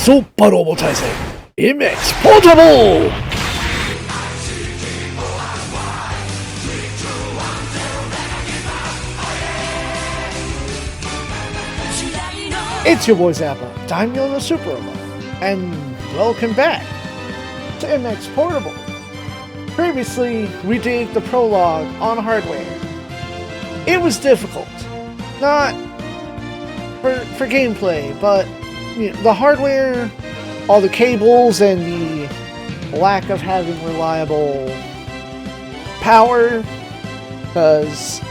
Super Robotizer MX Portable! It's your boy Zappa, Daimyo no Super Robot, and welcome back to MX Portable. Previously, we did the prologue on hardware. It was difficult. Not for gameplay, but you know, the hardware, all the cables, and the lack of having reliable power, because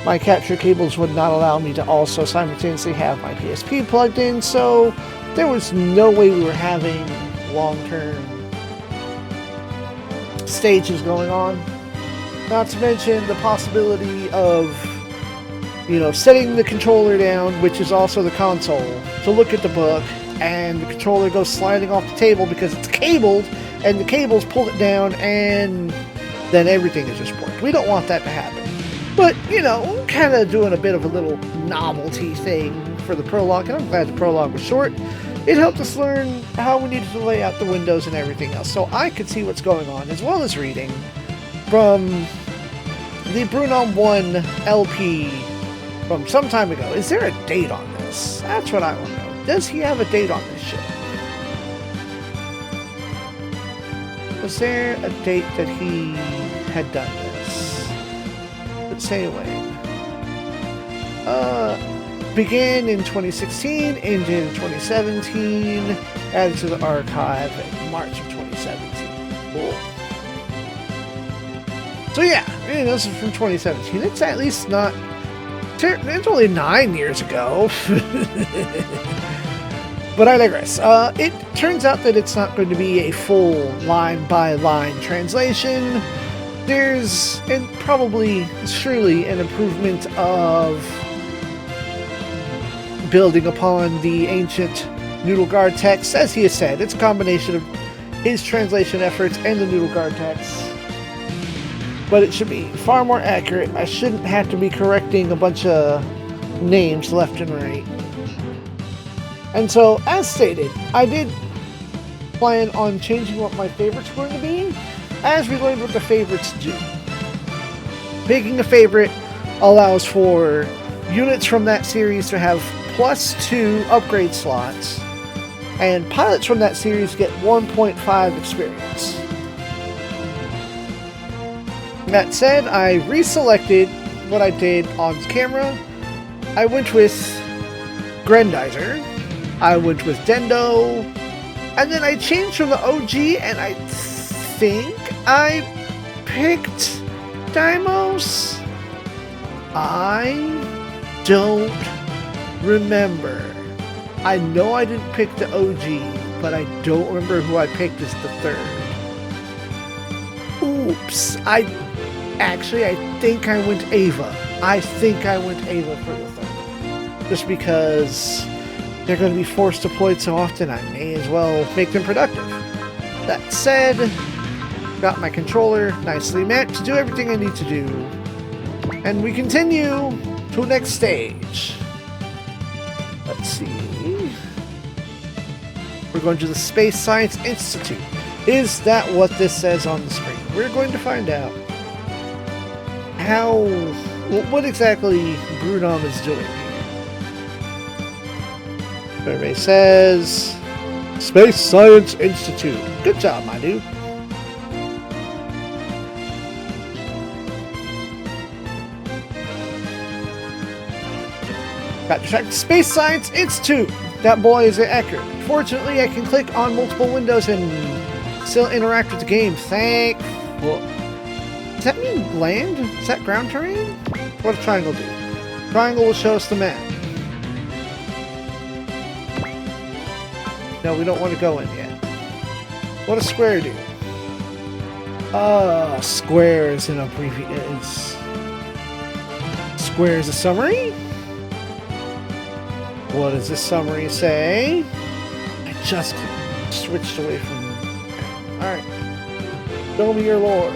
my capture cables would not allow me to also simultaneously have my PSP plugged in, so there was no way we were having long-term stages going on. Not to mention the possibility of, you know, setting the controller down, which is also the console, to look at the book, and the controller goes sliding off the table because it's cabled, and the cables pull it down, and then everything is just porked. We don't want that to happen. But, you know, kind of doing a bit of a little novelty thing for the prologue, and I'm glad the prologue was short. It helped us learn how we needed to lay out the windows and everything else, so I could see what's going on, as well as reading from the Brunom 1 LP from some time ago. Is there a date on this? That's what I want to know. Does he have a date on this shit? Was there a date that he had done this? Let's say when. Began in 2016, ended in 2017, added to the archive in March of 2017. Cool. So yeah, this is from 2017. It's at least not... It's only 9 years ago. But I digress. It turns out that it's not going to be a full line-by-line translation. There's probably, surely, an improvement of building upon the ancient Noodle Guard text. As he has said, it's a combination of his translation efforts and the Noodle Guard text. But it should be far more accurate. I shouldn't have to be correcting a bunch of names left and right. And so, as stated, I did plan on changing what my favorites were going to be, as we learned what the favorites do. Picking a favorite allows for units from that series to have +2 upgrade slots, and pilots from that series get 1.5 experience. That said, I reselected what I did on camera. I went with Grendizer, I went with Dendo, and then I changed from the OG, and I think I picked Deimos? I don't remember. I know I didn't pick the OG, but I don't remember who I picked as the third. Oops. I think I went Ava. I think I went Ava for the third. Just because they're going to be force deployed so often, I may as well make them productive. That said, got my controller nicely met to do everything I need to do. And we continue to the next stage. Let's see. We're going to the Space Science Institute. Is that what this says on the screen? We're going to find out what exactly Brunom is doing here. Survey says Space Science Institute. Good job, my dude. Got distracted. Space Science Institute. That boy is accurate. Fortunately, I can click on multiple windows and still interact with the game. Thankful. Does that mean land? Is that ground terrain? What does triangle do? Triangle will show us the map. No, we don't want to go in yet. What does square do? Square is an abbreviation. Square is a summary? What does this summary say? I just switched away from... Alright. Show me your lore.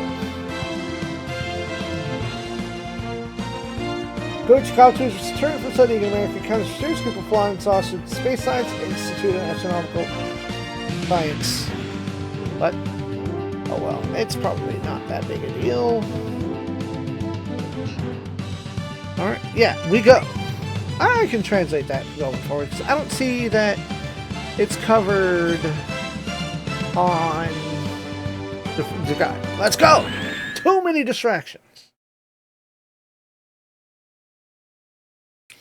Coach Kautu's returned from studying in America encounters a serious group of flying saucers at the Space Science Institute of Astronomical Science. But, oh well, it's probably not that big a deal. Alright, yeah, we go. I can translate that going forward, because I don't see that it's covered on the guide. Let's go! Too many distractions.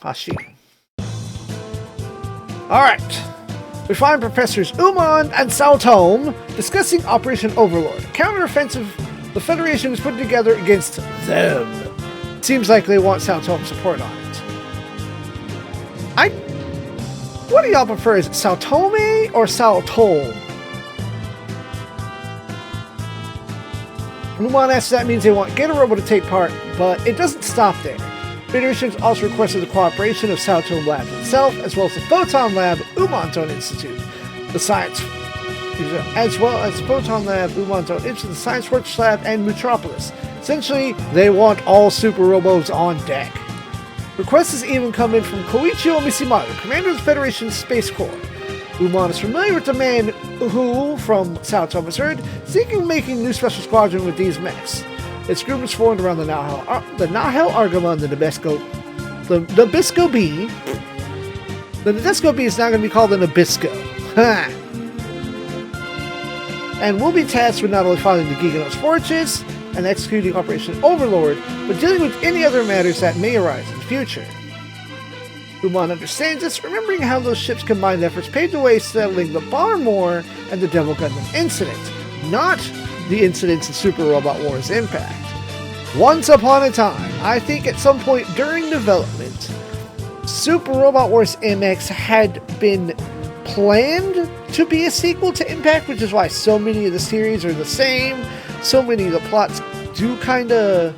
Hashi. Alright. We find Professors Uman and Saotome discussing Operation Overlord, a counter-offensive the Federation is putting together against them. Seems like they want Saotome's support on it. What do y'all prefer? Is it Saotome or Saotome? Uman asks that means they want Geta Robo to take part, but it doesn't stop there. Federation also requested the cooperation of Saotome Labs itself, as well as the Photon Lab, Uman's own institute. The Science, as well as Photon Lab, Uman's own institute, the Science Fortress Lab, and Metropolis. Essentially, they want all Super Robos on deck. Requests has even come in from Koichiro Mishimoto, commander of the Federation's Space Corps. Uman is familiar with the man who, from Saotome, has heard, seeking making new special squadron with these mechs. Its group is formed around the Nahel Argama and the Nabisco B. The Nabisco B is now going to be called the Nabisco. And will be tasked with not only following the Giganos forges and executing Operation Overlord, but dealing with any other matters that may arise in the future. Uman understands this, remembering how those ships' combined efforts paved the way settling the Barn War and the Devil Gundam incident, not the incidents in Super Robot Wars Impact. Once upon a time, I think at some point during development, Super Robot Wars MX had been planned to be a sequel to Impact, which is why so many of the series are the same, so many of the plots do kind of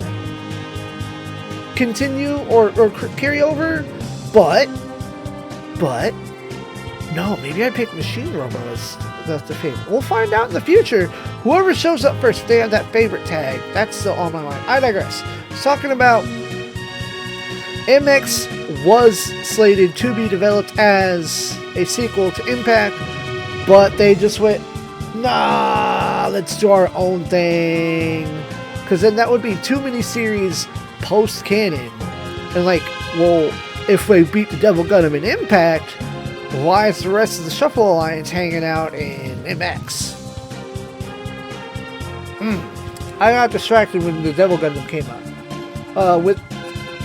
continue or carry over, but no, maybe I picked Machine Robo as the favorite. We'll find out in the future. Whoever shows up first, if they have that favorite tag, that's still on my mind. I digress. Talking about MX was slated to be developed as a sequel to Impact, but they just went, nah, let's do our own thing, because then that would be too many series post-canon. And like, well, if we beat the Devil Gundam in Impact, why is the rest of the Shuffle Alliance hanging out in MX? I got distracted when the Devil Gundam came out. With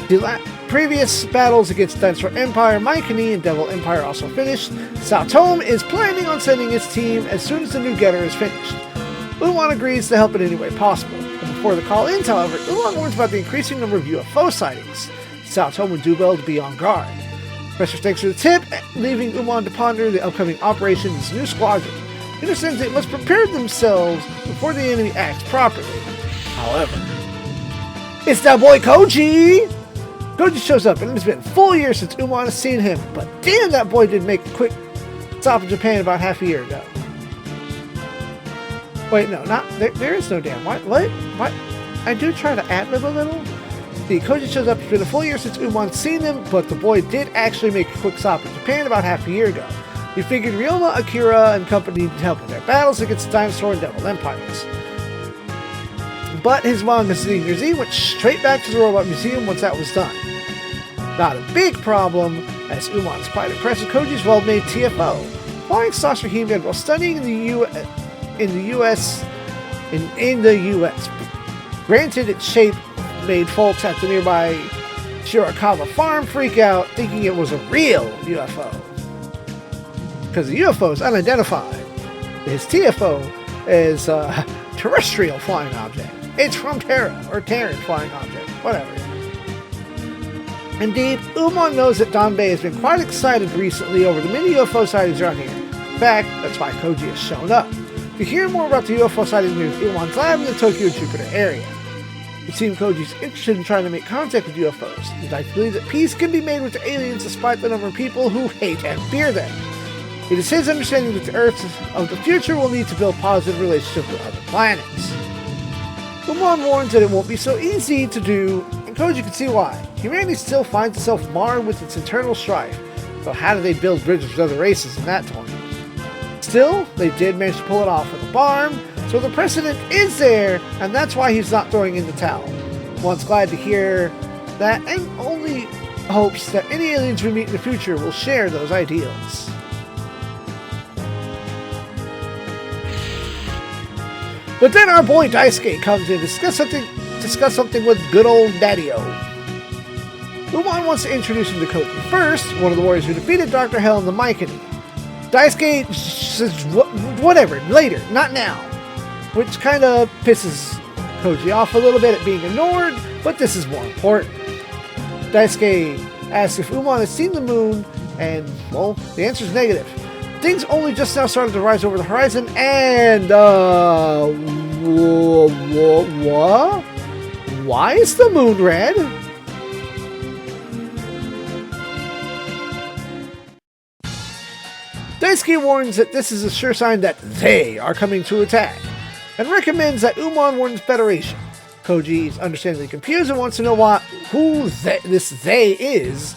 the previous battles against Dinosaur Empire, Maikani and Devil Empire also finished, Saotome is planning on sending his team as soon as the new Getter is finished. Uman agrees to help in any way possible. But before the call ends, however, Uman warns about the increasing number of UFO sightings. Saotome would do well to be on guard. Professor thanks for the tip, leaving Uman to ponder the upcoming operation in his new squadron. He understands they must prepare themselves before the enemy acts properly. However, it's that boy Koji! Koji shows up, and it has been a full year since Uman has seen him, but damn, that boy did make a quick stop in Japan about half a year ago. Wait, no, not there is no damn. What? I do try to ad-lib a little. The Koji shows up. It's been a full year since Uman's seen him, but the boy did actually make a quick stop in Japan about half a year ago. He figured Ryoma, Akira, and company needed help with their battles against the Dinosaur and Devil Empires. But his manga Senior Z went straight back to the Robot Museum once that was done. Not a big problem, as Uman is quite impressed with Koji's well-made TFO. Flying saucer he made while studying in the U.S. Granted, its shape made folks at the nearby Shirakawa farm freak out, thinking it was a real UFO. Because the UFO is unidentified. His TFO is a terrestrial flying object. It's from Terra, or Terran flying object, whatever. Indeed, Uman knows that Donbei has been quite excited recently over the many UFO sightings around here. In fact, that's why Koji has shown up. To hear more about the UFO sightings near Uman's lab in the Tokyo Jupiter area. It seems Koji's interested in trying to make contact with UFOs. He'd like to believe that peace can be made with the aliens despite the number of people who hate and fear them. It is his understanding that the Earth of the future will need to build positive relationships with other planets. Uman warns that it won't be so easy to do, and Koji can see why. Humanity still finds itself marred with its internal strife. So how do they build bridges with other races in that tournament? Still, they did manage to pull it off with a barn, so the precedent is there, and that's why he's not throwing in the towel. One's glad to hear that, and only hopes that any aliens we meet in the future will share those ideals. But then our boy Daisuke comes in to discuss something with good old Daddy-O. Umon wants to introduce him to Koji first, one of the warriors who defeated Dr. Hell and the Mycony. Daisuke says, whatever, later, not now. Which kind of pisses Koji off a little bit at being ignored, but this is more important. Daisuke asks if Umon has seen the moon, and, well, the answer is negative. Things only just now started to rise over the horizon, and, what? Why is the moon red? Daisuke warns that this is a sure sign that they are coming to attack, and recommends that Umon warn the Federation. Koji is understandably confused and wants to know who this they is,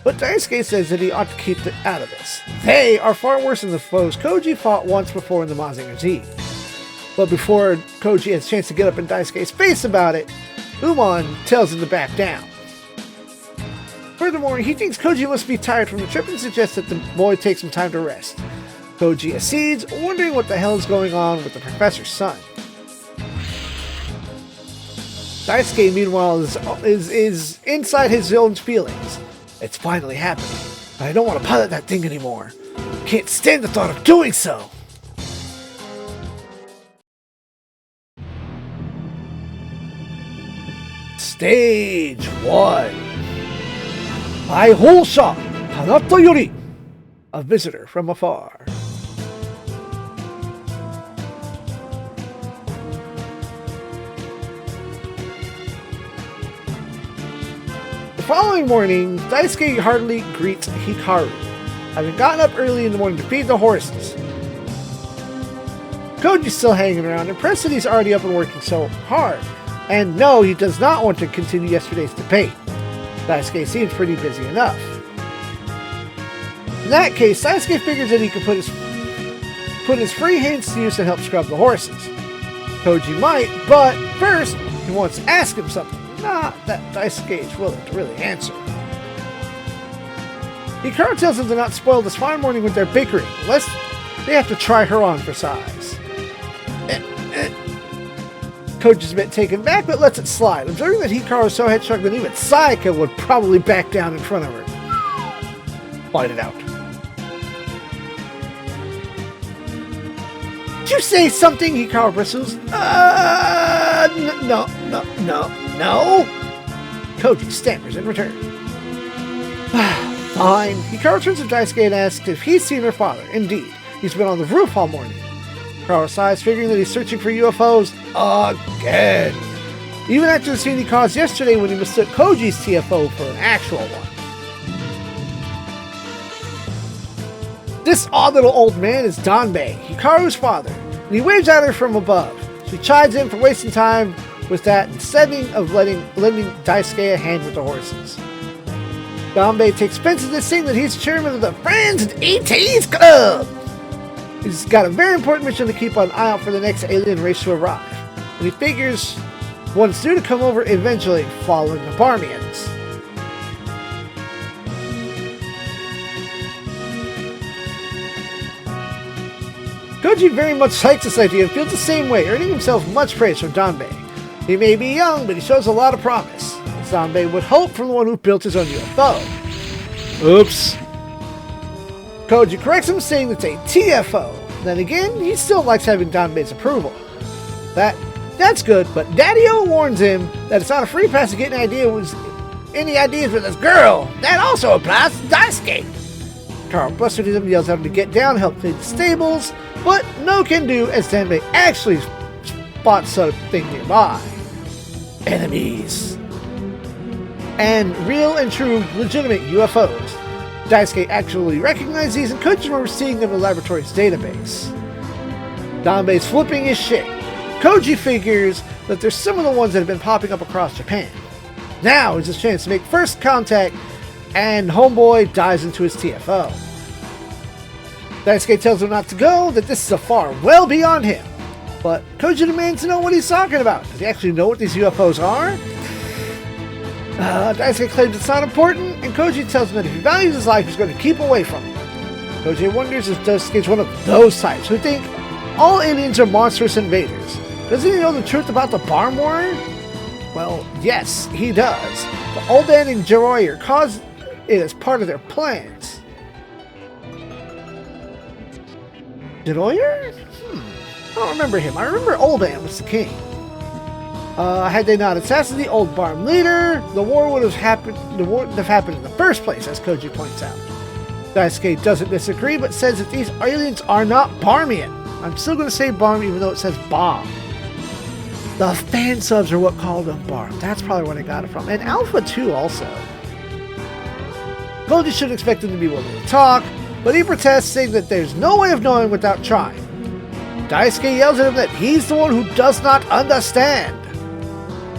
but Daisuke says that he ought to keep it out of this. They are far worse than the foes Koji fought once before in the Mazinger Z. But before Koji has a chance to get up in Daisuke's face about it, Umon tells him to back down. Furthermore, he thinks Koji must be tired from the trip and suggests that the boy take some time to rest. Koji accedes, wondering what the hell is going on with the professor's son. Daisuke, meanwhile, is inside his own feelings. It's finally happening, but I don't want to pilot that thing anymore. Can't stand the thought of doing so. Stage 1. Aihōsha Tanata Yori, a visitor from afar. The following morning, Daisuke heartily greets Hikaru, having gotten up early in the morning to feed the horses. Koji's still hanging around, impressed that he's already up and working so hard, and no, he does not want to continue yesterday's debate. Daisuke seems pretty busy enough. In that case, Daisuke figures that he can put his free hands to use and help scrub the horses. Koji might, but first, he wants to ask him something, not that Daisuke is willing to really answer. Hikaru tells him to not spoil this fine morning with their bickering, lest they have to try her on for size. Koji's a bit taken back, but lets it slide, observing that Hikaru is so headstrong that even Sayaka would probably back down in front of her. Fight it out. Did you say something? Hikaru bristles. No. Koji stammers in return. Fine. Hikaru turns to Daisuke and asks if he's seen her father. Indeed, he's been on the roof all morning. Hikaru sighs, figuring that he's searching for UFOs again. Even after the scene he caused yesterday when he mistook Koji's TFO for an actual one. This odd little old man is Danbei, Hikaru's father, and he waves at her from above. She chides in for wasting time with that instead of lending Daisuke a hand with the horses. Danbei takes offense at this, saying that he's chairman of the Friends and ETs Club. He's got a very important mission to keep an eye out for the next alien race to arrive, and he figures one's due to come over eventually following the Barmians. Koji very much likes this idea and feels the same way, earning himself much praise from Danbei. He may be young, but he shows a lot of promise, as Danbei would hope from the one who built his own UFO. Oops. Koji corrects him, saying it's a TFO. Then again, he still likes having Danbei's approval. That's good, but Daddy-O warns him that it's not a free pass to get any ideas with this girl. That also applies to Daisuke. Carl blusters him, yells at him to get down, help clean the stables, but no can do as Danbei actually spots something nearby. Enemies. And real and true legitimate UFOs. Daisuke actually recognizes these, and Koji remembers seeing them in the laboratory's database. Danbei's flipping his shit. Koji figures that they're some of the ones that have been popping up across Japan. Now is his chance to make first contact, and homeboy dives into his TFO. Daisuke tells him not to go, that this is a far well beyond him. But Koji demands to know what he's talking about. Does he actually know what these UFOs are? Daisuke claims it's not important, and Koji tells him that if he values his life, he's going to keep away from it. Koji wonders if Daisuke is one of those types who think all aliens are monstrous invaders. Doesn't he know the truth about the Barm War? Well, yes, he does. The Old Man and Jiroyer caused it as part of their plans. Jiroyer? I don't remember him. I remember Old Man was the king. Had they not assassinated the old Barm leader, the war wouldn't have happened in the first place, as Koji points out. Daisuke doesn't disagree, but says that these aliens are not Barmian. I'm still going to say Barm even though it says Bomb. The fan subs are what called them Barm. That's probably where I got it from. And Alpha 2 also. Koji should expect him to be willing to talk, but he protests, saying that there's no way of knowing without trying. Daisuke yells at him that he's the one who does not understand.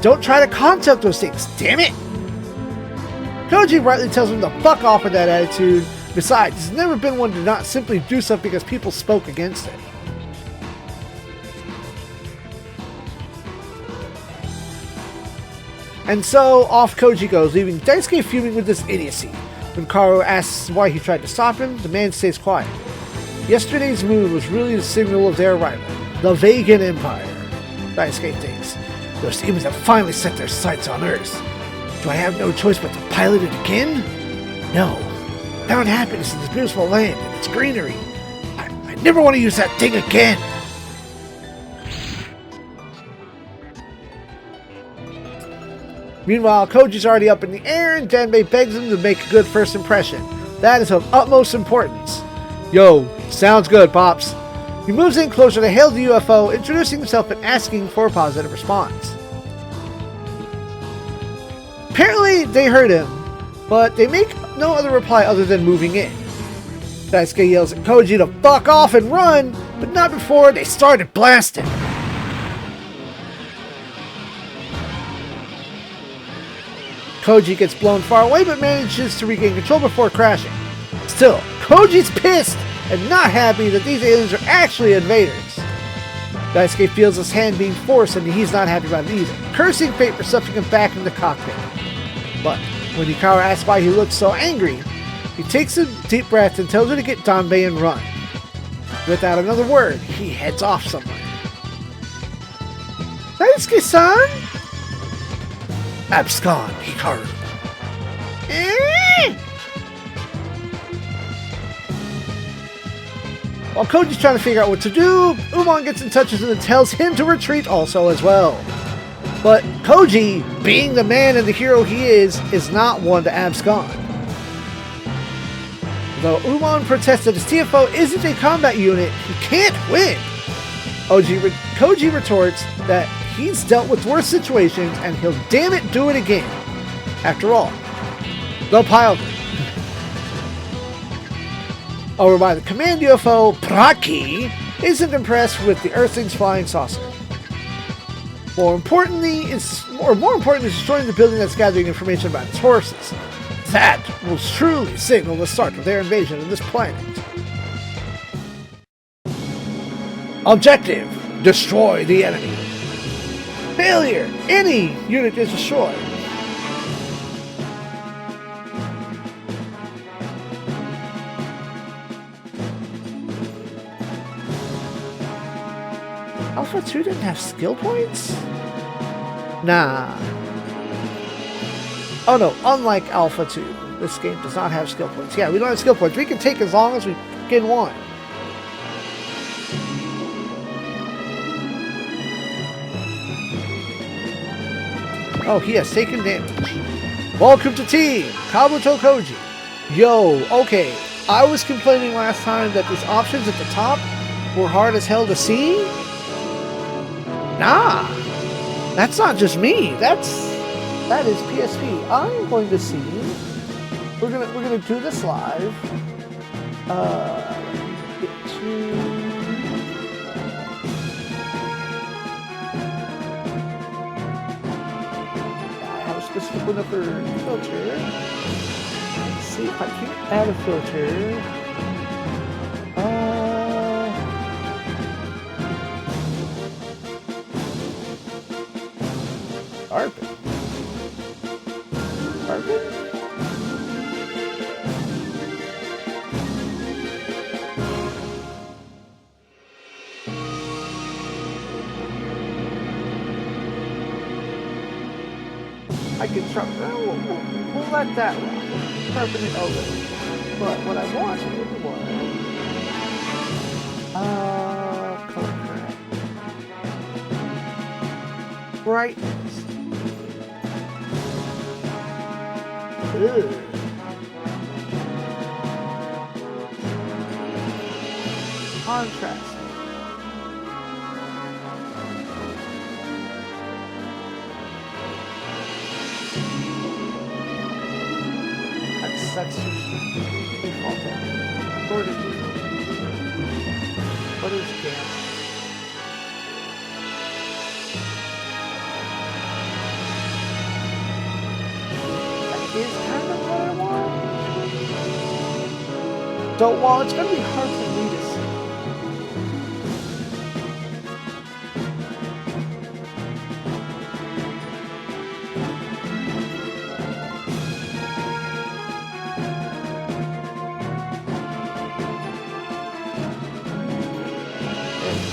Don't try to concept those things, damn it! Koji rightly tells him to fuck off with that attitude. Besides, he's never been one to not simply do something because people spoke against it. And so, off Koji goes, leaving Daisuke fuming with this idiocy. When Kaoru asks why he tried to stop him, the man stays quiet. Yesterday's moon was really the signal of their arrival, the Vegan Empire, Daisuke thinks. Those demons have finally set their sights on Earth. Do I have no choice but to pilot it again? No. Found happiness in this beautiful land and its greenery. I never want to use that thing again. Meanwhile, Koji's already up in the air, and Danbei begs him to make a good first impression. That is of utmost importance. Yo, sounds good, Pops. He moves in closer to hail the UFO, introducing himself and asking for a positive response. Apparently, they heard him, but they make no other reply other than moving in. Daisuke yells at Koji to fuck off and run, but not before they started blasting. Koji gets blown far away, but manages to regain control before crashing. Still, Koji's pissed and not happy that these aliens are actually invaders. Daisuke feels his hand being forced and he's not happy about it either, cursing fate for stuffing him back in the cockpit. But when Hikaru asks why he looks so angry, he takes a deep breath and tells her to get Danbei and run. Without another word, he heads off somewhere. Daisuke-san? Abscond, Hikaru. While Koji's trying to figure out what to do, Umon gets in touch with him and tells him to retreat also as well. But Koji, being the man and the hero he is not one to abscond. Though Umon protests that his TFO isn't a combat unit, he can't win. Koji retorts that he's dealt with worse situations and he'll damn it do it again. After all, the pilot. Over by the command UFO, Praki isn't impressed with the Earthling's flying saucer. More important is destroying the building that's gathering information about its horses. That will truly signal the start of their invasion of this planet. Objective: destroy the enemy. Failure! Any unit is destroyed. Alpha 2 didn't have skill points? Nah. Oh no, unlike Alpha 2, this game does not have skill points. Yeah, we don't have skill points. We can take as long as we can want. Oh, he has taken damage. Welcome to Team Kabuto Koji. Yo, okay. I was complaining last time that these options at the top were hard as hell to see. Nah, that's not just me. That is PSP. I'm going to see. We're gonna do this live. Get to. I have a specific open up her filter. Let's see if I can add a filter. Carpet. Carpet? I can try. We'll let that run. Sharpen it over. But what I wanted was color correct. Brightness. Ugh. Contrast. That's just default. Sorted default. What is gamma? That is kind of what I want. So while it's going to be hard for me to see,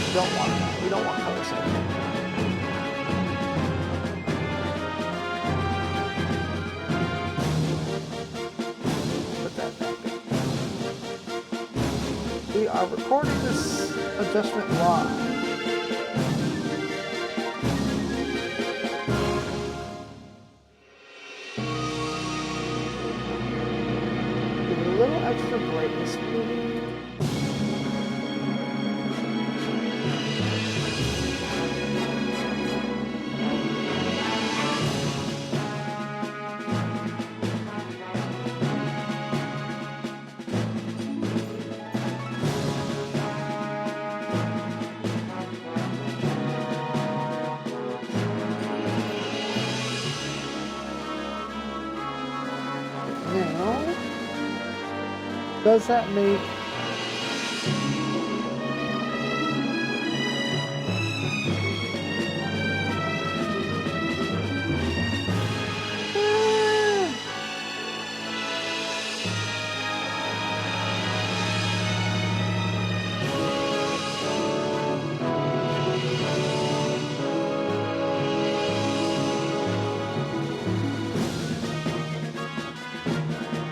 we don't want that. We don't want color setting. Put that back there. We are recording this adjustment live. Give it a little extra brightness, maybe. Now, does that make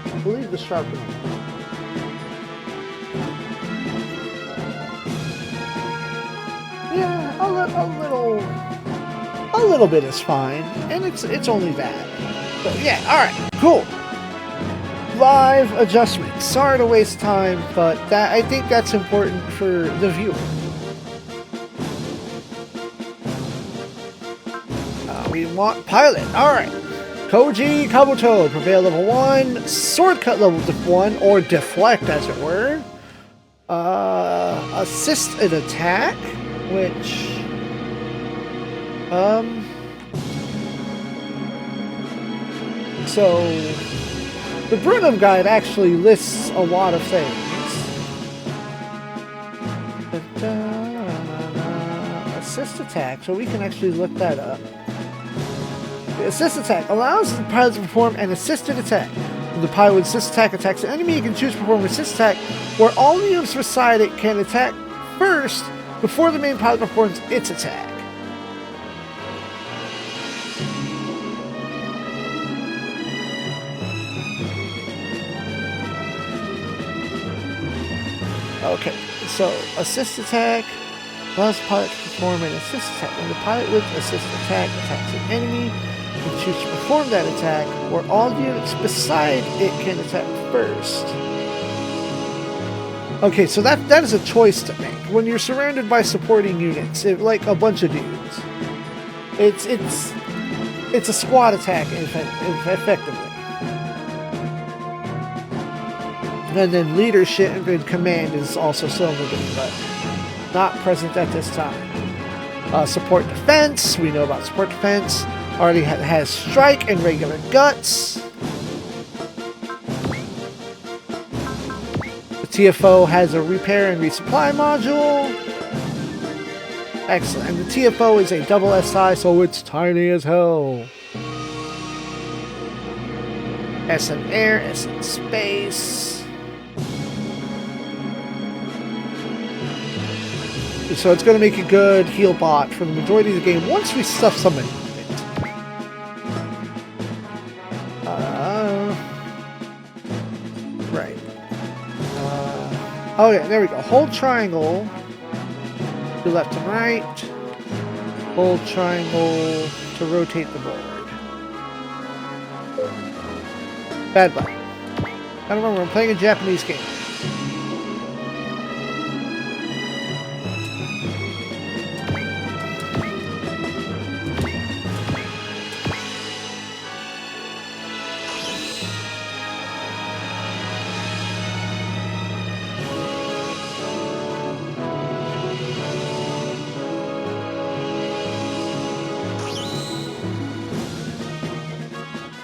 I believe the sharpener. Yeah, a little bit is fine, and it's only that. But yeah, all right, cool. Live adjustments. Sorry to waste time, but I think that's important for the viewer. We want pilot. All right. Koji Kabuto, prevail level 1, sword cut level 1, or deflect as it were. Assist an attack, which so the Brunham guide actually lists a lot of things. Assist attack, so we can actually look that up. The assist attack allows the pilot to perform an assisted attack. When the pilot with assist attack attacks an enemy, you can choose to perform an assist attack, where all units beside it can attack first before the main pilot performs its attack. Okay, so assist attack allows the pilot to perform an assist attack. When the pilot with assist attack attacks an enemy, you can choose to perform that attack, where all units beside it can attack first. Okay, so that is a choice to make. When you're surrounded by supporting units, like a bunch of dudes, it's a squad attack effectively. And then leadership and command is also similar, but not present at this time. Support defense, we know about support defense. Already has strike and regular guts. The TFO has a repair and resupply module. Excellent. And the TFO is a double SI, so it's tiny as hell. S in air, S in space. So it's going to make a good heal bot for the majority of the game once we stuff somebody with it. Right. Oh yeah, there we go. Hold triangle to left and right. Hold triangle to rotate the board. Bad button. I don't remember, I'm playing a Japanese game.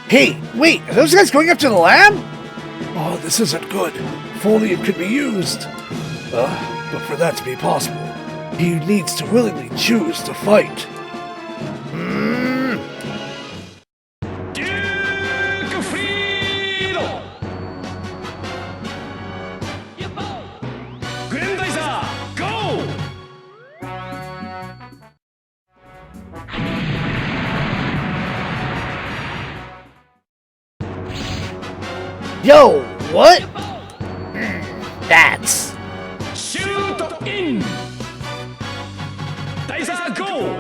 Hey, wait, are those guys going up to the lab? Oh, this isn't good. If only it could be used. But for that to be possible, he needs to willingly choose to fight. Yo, what? That's... Shoot in! Daisa, go!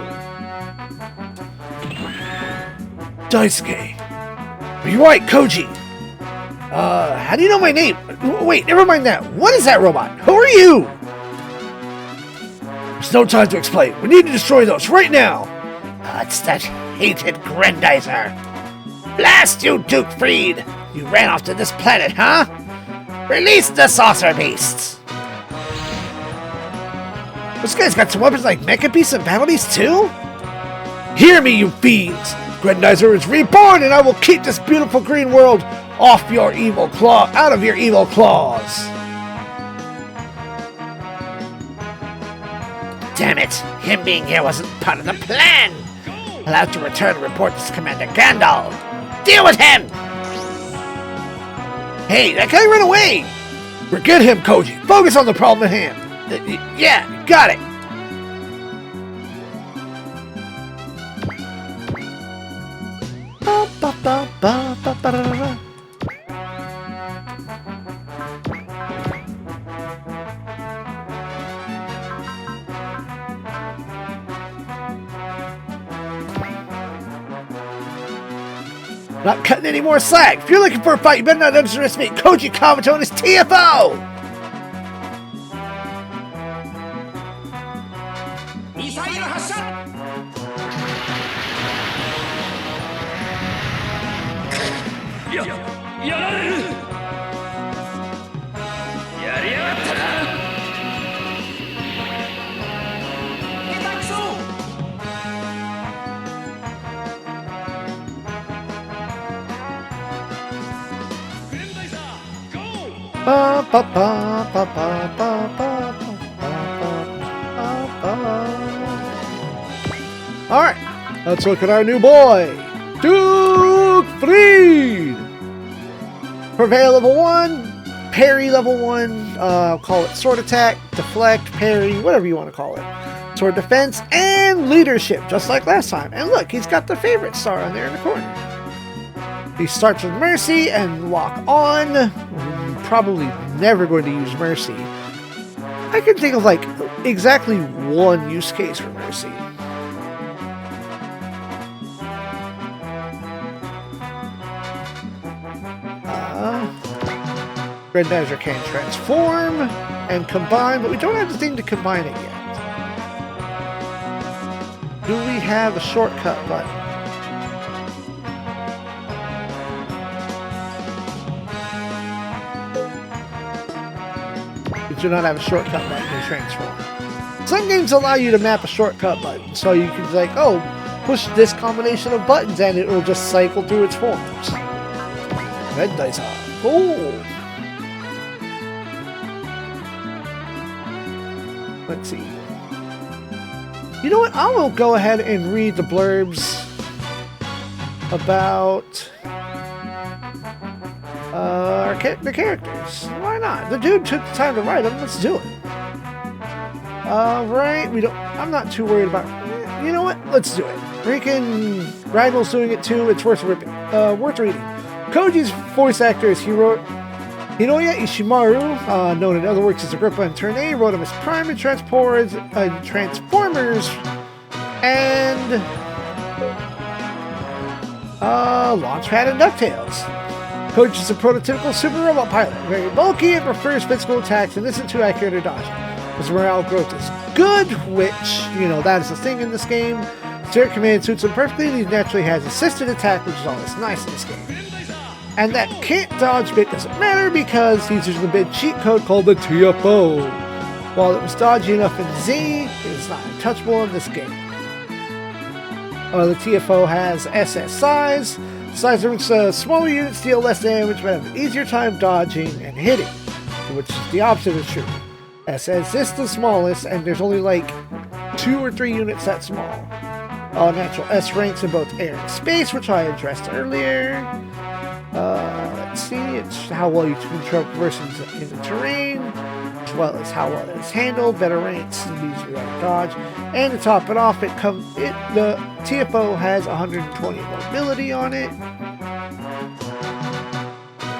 Daisuke. Are you right, Koji? How do you know my name? Wait, never mind that. What is that robot? Who are you? There's no time to explain. We need to destroy those right now. It's that hated Grandizer. Blast you, Duke Freed! You ran off to this planet, huh? Release the saucer beasts! This guy's got some weapons like Mecha Beasts and Battle Beasts too? Hear me, you fiends! Grandizer is reborn, and I will keep this beautiful green world out of your evil claws. Damn it! Him being here wasn't part of the plan! I'll have to return and report this to Commander Gandalf. Deal with him! Hey, that guy ran away! Forget him, Koji. Focus on the problem at hand. Yeah, got it. Not cutting any more slack. If you're looking for a fight, you better not underestimate Koji Kabuto and his TFO! Alright, let's look at our new boy, Duke Freed! Prevail level 1, parry level 1, call it sword attack, deflect, parry, whatever you want to call it. Sword defense, and leadership, just like last time. And look, he's got the favorite star on there in the corner. He starts with Mercy and lock on. Probably never going to use Mercy. I can think of like exactly one use case for Mercy. Grandizer can transform and combine, but we don't have the thing to combine it yet. Do we have a shortcut button? We do not have a shortcut button to transform. Some games allow you to map a shortcut button, so you can say, oh, push this combination of buttons and it will just cycle through its forms. Grendizer. Cool. Let's see. You know what? I will go ahead and read the blurbs about the characters. Why not? The dude took the time to write them. Let's do it. Right. I'm not too worried about. You know what? Let's do it. Freaking Ragdoll's doing it too. It's worth reading. Koji's voice actor is Hiroya Ishimaru, known in other works as Agrippa and Turner, wrote him as Prime and Transformers, and Launchpad and DuckTales. Koji is a prototypical super robot pilot, very bulky and prefers physical attacks and isn't too accurate at dodging. His morale growth is good, which, that is the thing in this game. Spirit Command suits him perfectly, and he naturally has assisted attack, which is always nice in this game. And that can't dodge bit doesn't matter because he's using a big cheat code called the TFO. While it was dodgy enough in Z, it is not untouchable in this game. The TFO has SS size. The size of which smaller units deal less damage but have an easier time dodging and hitting, which is the opposite is true. SS is the smallest, and there's only like 2 or 3 units that small. Natural S ranks in both air and space, which I addressed earlier. Let's see, it's how well you control persons in the terrain, as well as how well it is handled, better ranks, and easier to dodge. And to top it off, the TFO has 120 mobility on it,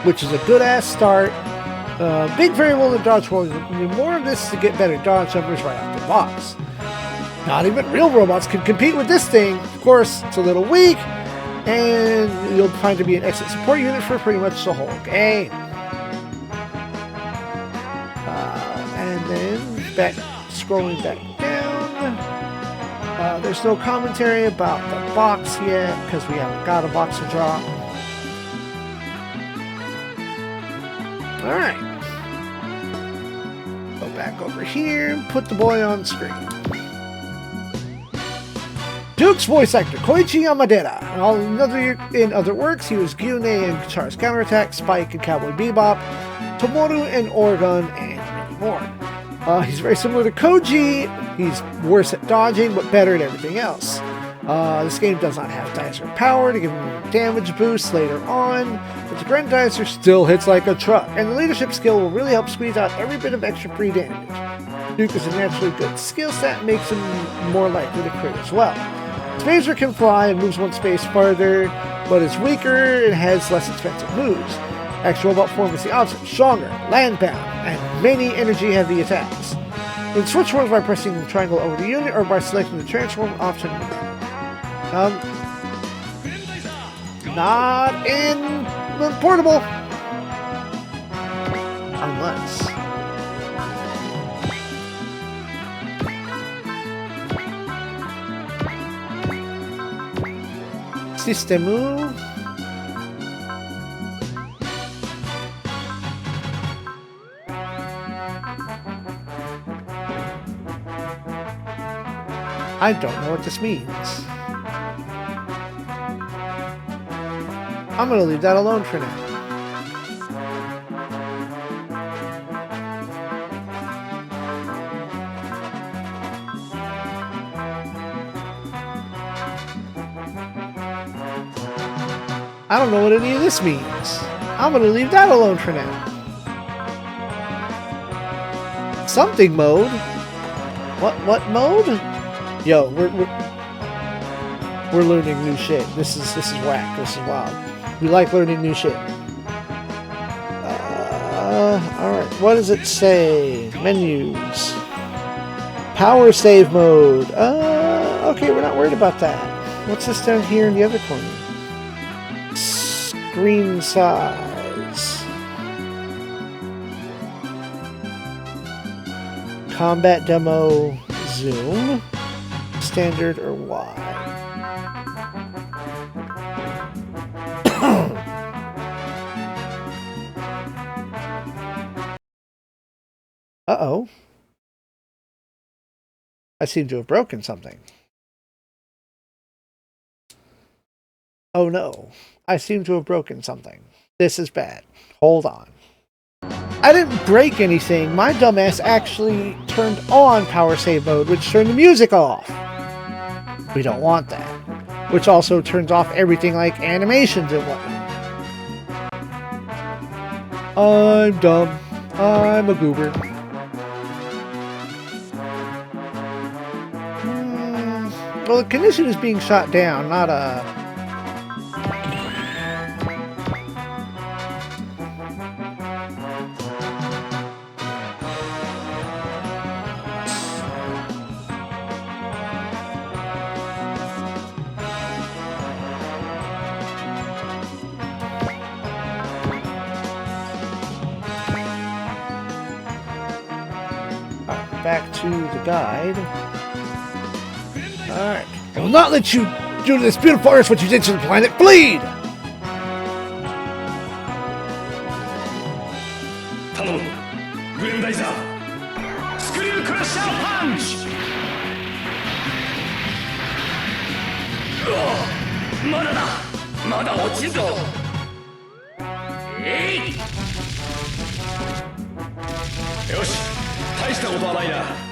which is a good ass start. Big variable in the dodge roll. You need more of this to get better dodge numbers right off the box. Not even real robots can compete with this thing. Of course, it's a little weak, and you'll find to be an excellent support unit for pretty much the whole game. And then scrolling back down, there's no commentary about the box yet because we haven't got a box to drop. All right, go back over here and put the boy on screen. Duke's voice actor, Koichi Yamadera. In other works, he was Gyune in Guitar's Counterattack, Spike in Cowboy Bebop, Tomoru in Oregon, and many more. He's very similar to Koji. He's worse at dodging, but better at everything else. This game does not have Dicer power to give him a damage boost later on, but the Grendizer still hits like a truck, and the leadership skill will really help squeeze out every bit of extra free damage. Duke is a naturally good skill set, makes him more likely to crit as well. Phaser can fly and moves one space farther, but is weaker and has less expensive moves. Actual robot form is the opposite, stronger, land-bound, and many energy-heavy attacks. You can switch forms by pressing the triangle over the unit or by selecting the transform option. Not in the portable. Unless. Systemu. I don't know what this means. I'm going to leave that alone for now. I don't know what any of this means. I'm going to leave that alone for now. Something mode? What mode? Yo, we're learning new shit. This is whack. This is wild. We like learning new shit. Alright, what does it say? Menus. Power save mode. Okay, we're not worried about that. What's this down here in the other corner? Screen size. Combat demo zoom. Standard or wide. Uh-oh. I seem to have broken something. Oh no, I seem to have broken something. This is bad. Hold on. I didn't break anything. My dumbass actually turned on power save mode, which turned the music off. We don't want that. Which also turns off everything like animations and whatnot. I'm dumb. I'm a goober. Well, the condition is being shot down, not a... Back to the guide. Alright. I will not let you do to this beautiful earth what you did to the planet. Bleed! Hello, Grendizer. Screw Crusher Punch! Mada da! Mada ochizu! Eh! Yoshi, 大したことはないな。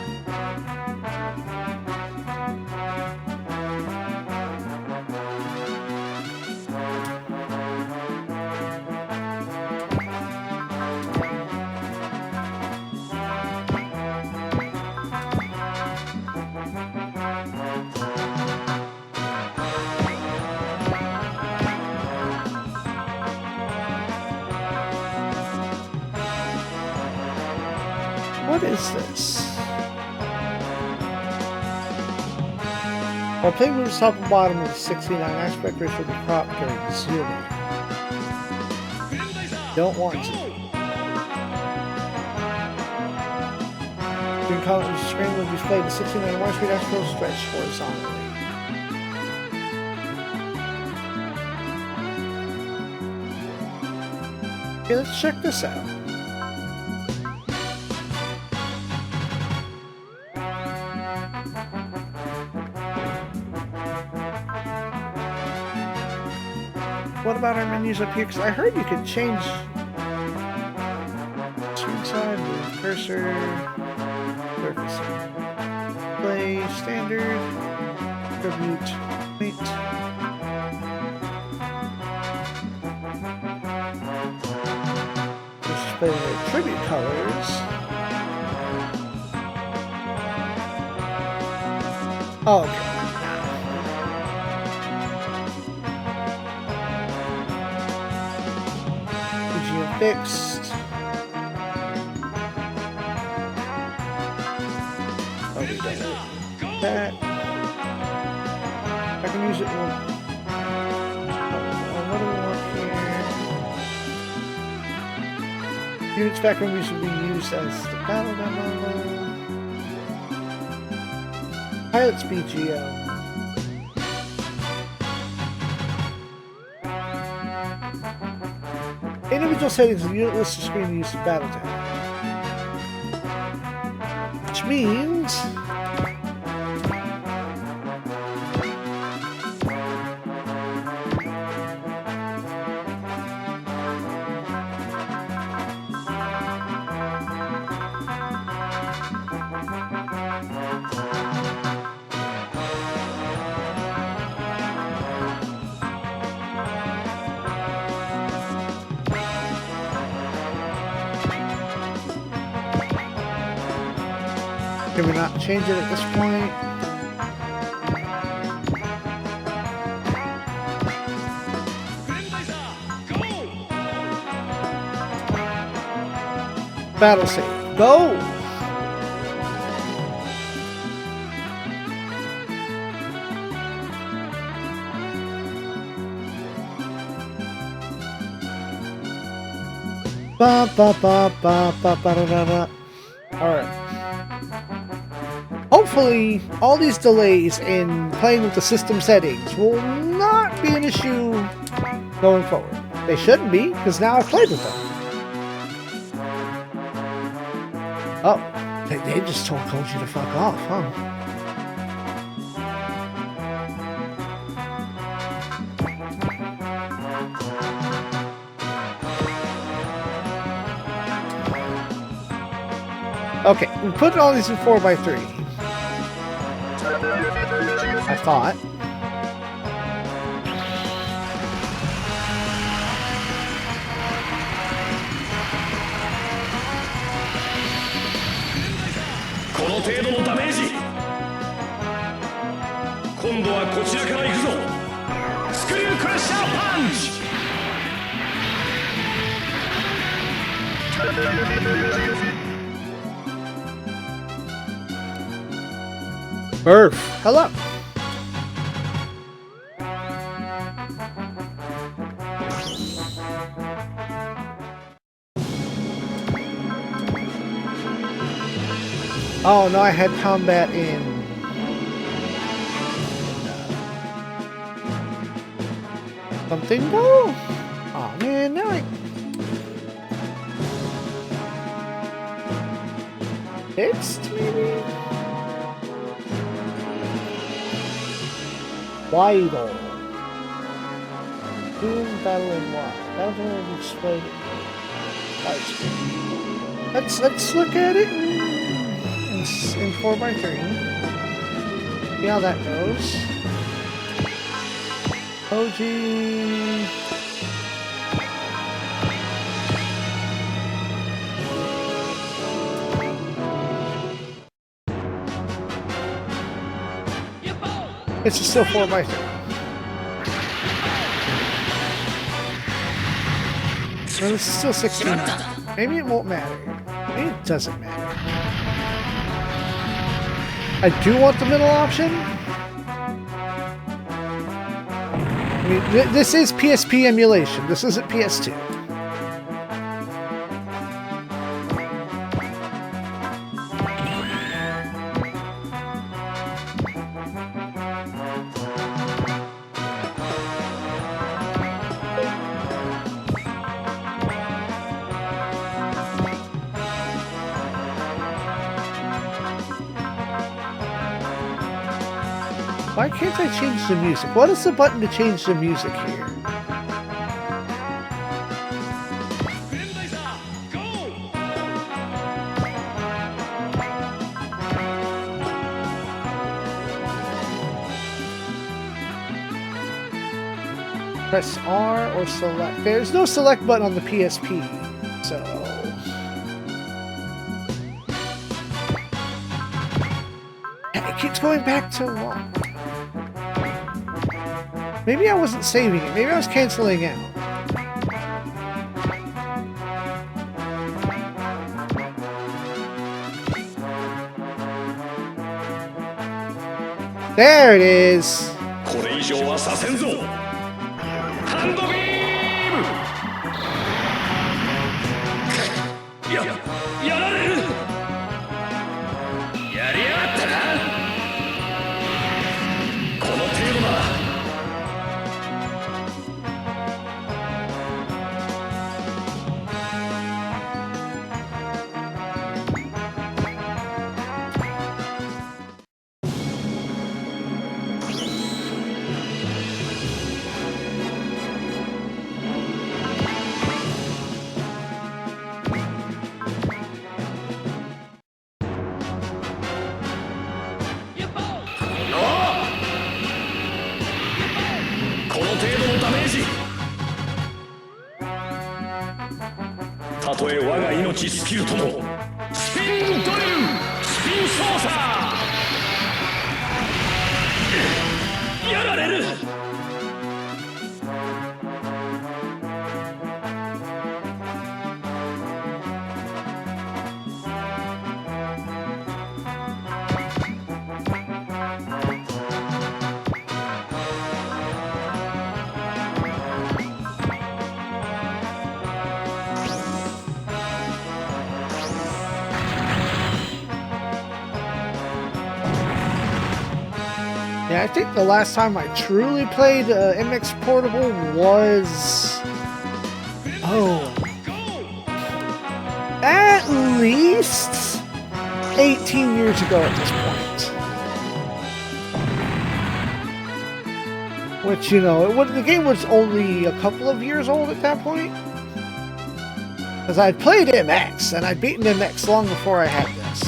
What is this? While playing moves top and bottom of the 69 aspect ratio of the crop during zooming. Don't want to. Green color on the screen will display the 69 1 speed aspect will stretch horizontally. Okay, let's check this out. What about our menus up here? Because I heard you could change screen side, move cursor, surface, play, standard, tribute, wait. Let's display the tribute colors. Oh, okay. Fixed. Oh, we done that. I can use it. What do we want here? Units background music will be used as the battle demo. Pilot's BGO. Individual settings of the unit list screen to use the battle tab. Which means... Can we not change it at this point? Battle save. Go! Ba ba ba ba ba ba da da da. Alright. Hopefully, all these delays in playing with the system settings will not be an issue going forward. They shouldn't be, because now I've played with them. Oh, they just told you to fuck off, huh? Okay, we put all these in 4x3. I thought. Murph, hello. Oh no, I had combat in something. No. Oh man, now I fixed maybe. Vital. Doom battling wild. That's what I'm explaining. Let's look at it in 4x3. See how that goes. OG. It's still 4x3. So this is still 16. Maybe it won't matter. Maybe it doesn't matter. I do want the middle option. I mean, this is PSP emulation. This isn't PS2. Why can't I change the music? What is the button to change the music here? Press R or select. There's no select button on the PSP, so... It keeps going back to one. Maybe I wasn't saving it. Maybe I was canceling out. There it is. これ以上はさせんぞ。ハンドビーム。やられる。やりやがったな。この程度だ。 たとえ我が命尽きるともスピンドリルスピン操作やられる Yeah, I think the last time I truly played MX Portable was... Oh... At least 18 years ago at this point. Which, you know, the game was only a couple of years old at that point. Because I'd played MX, and I'd beaten MX long before I had this.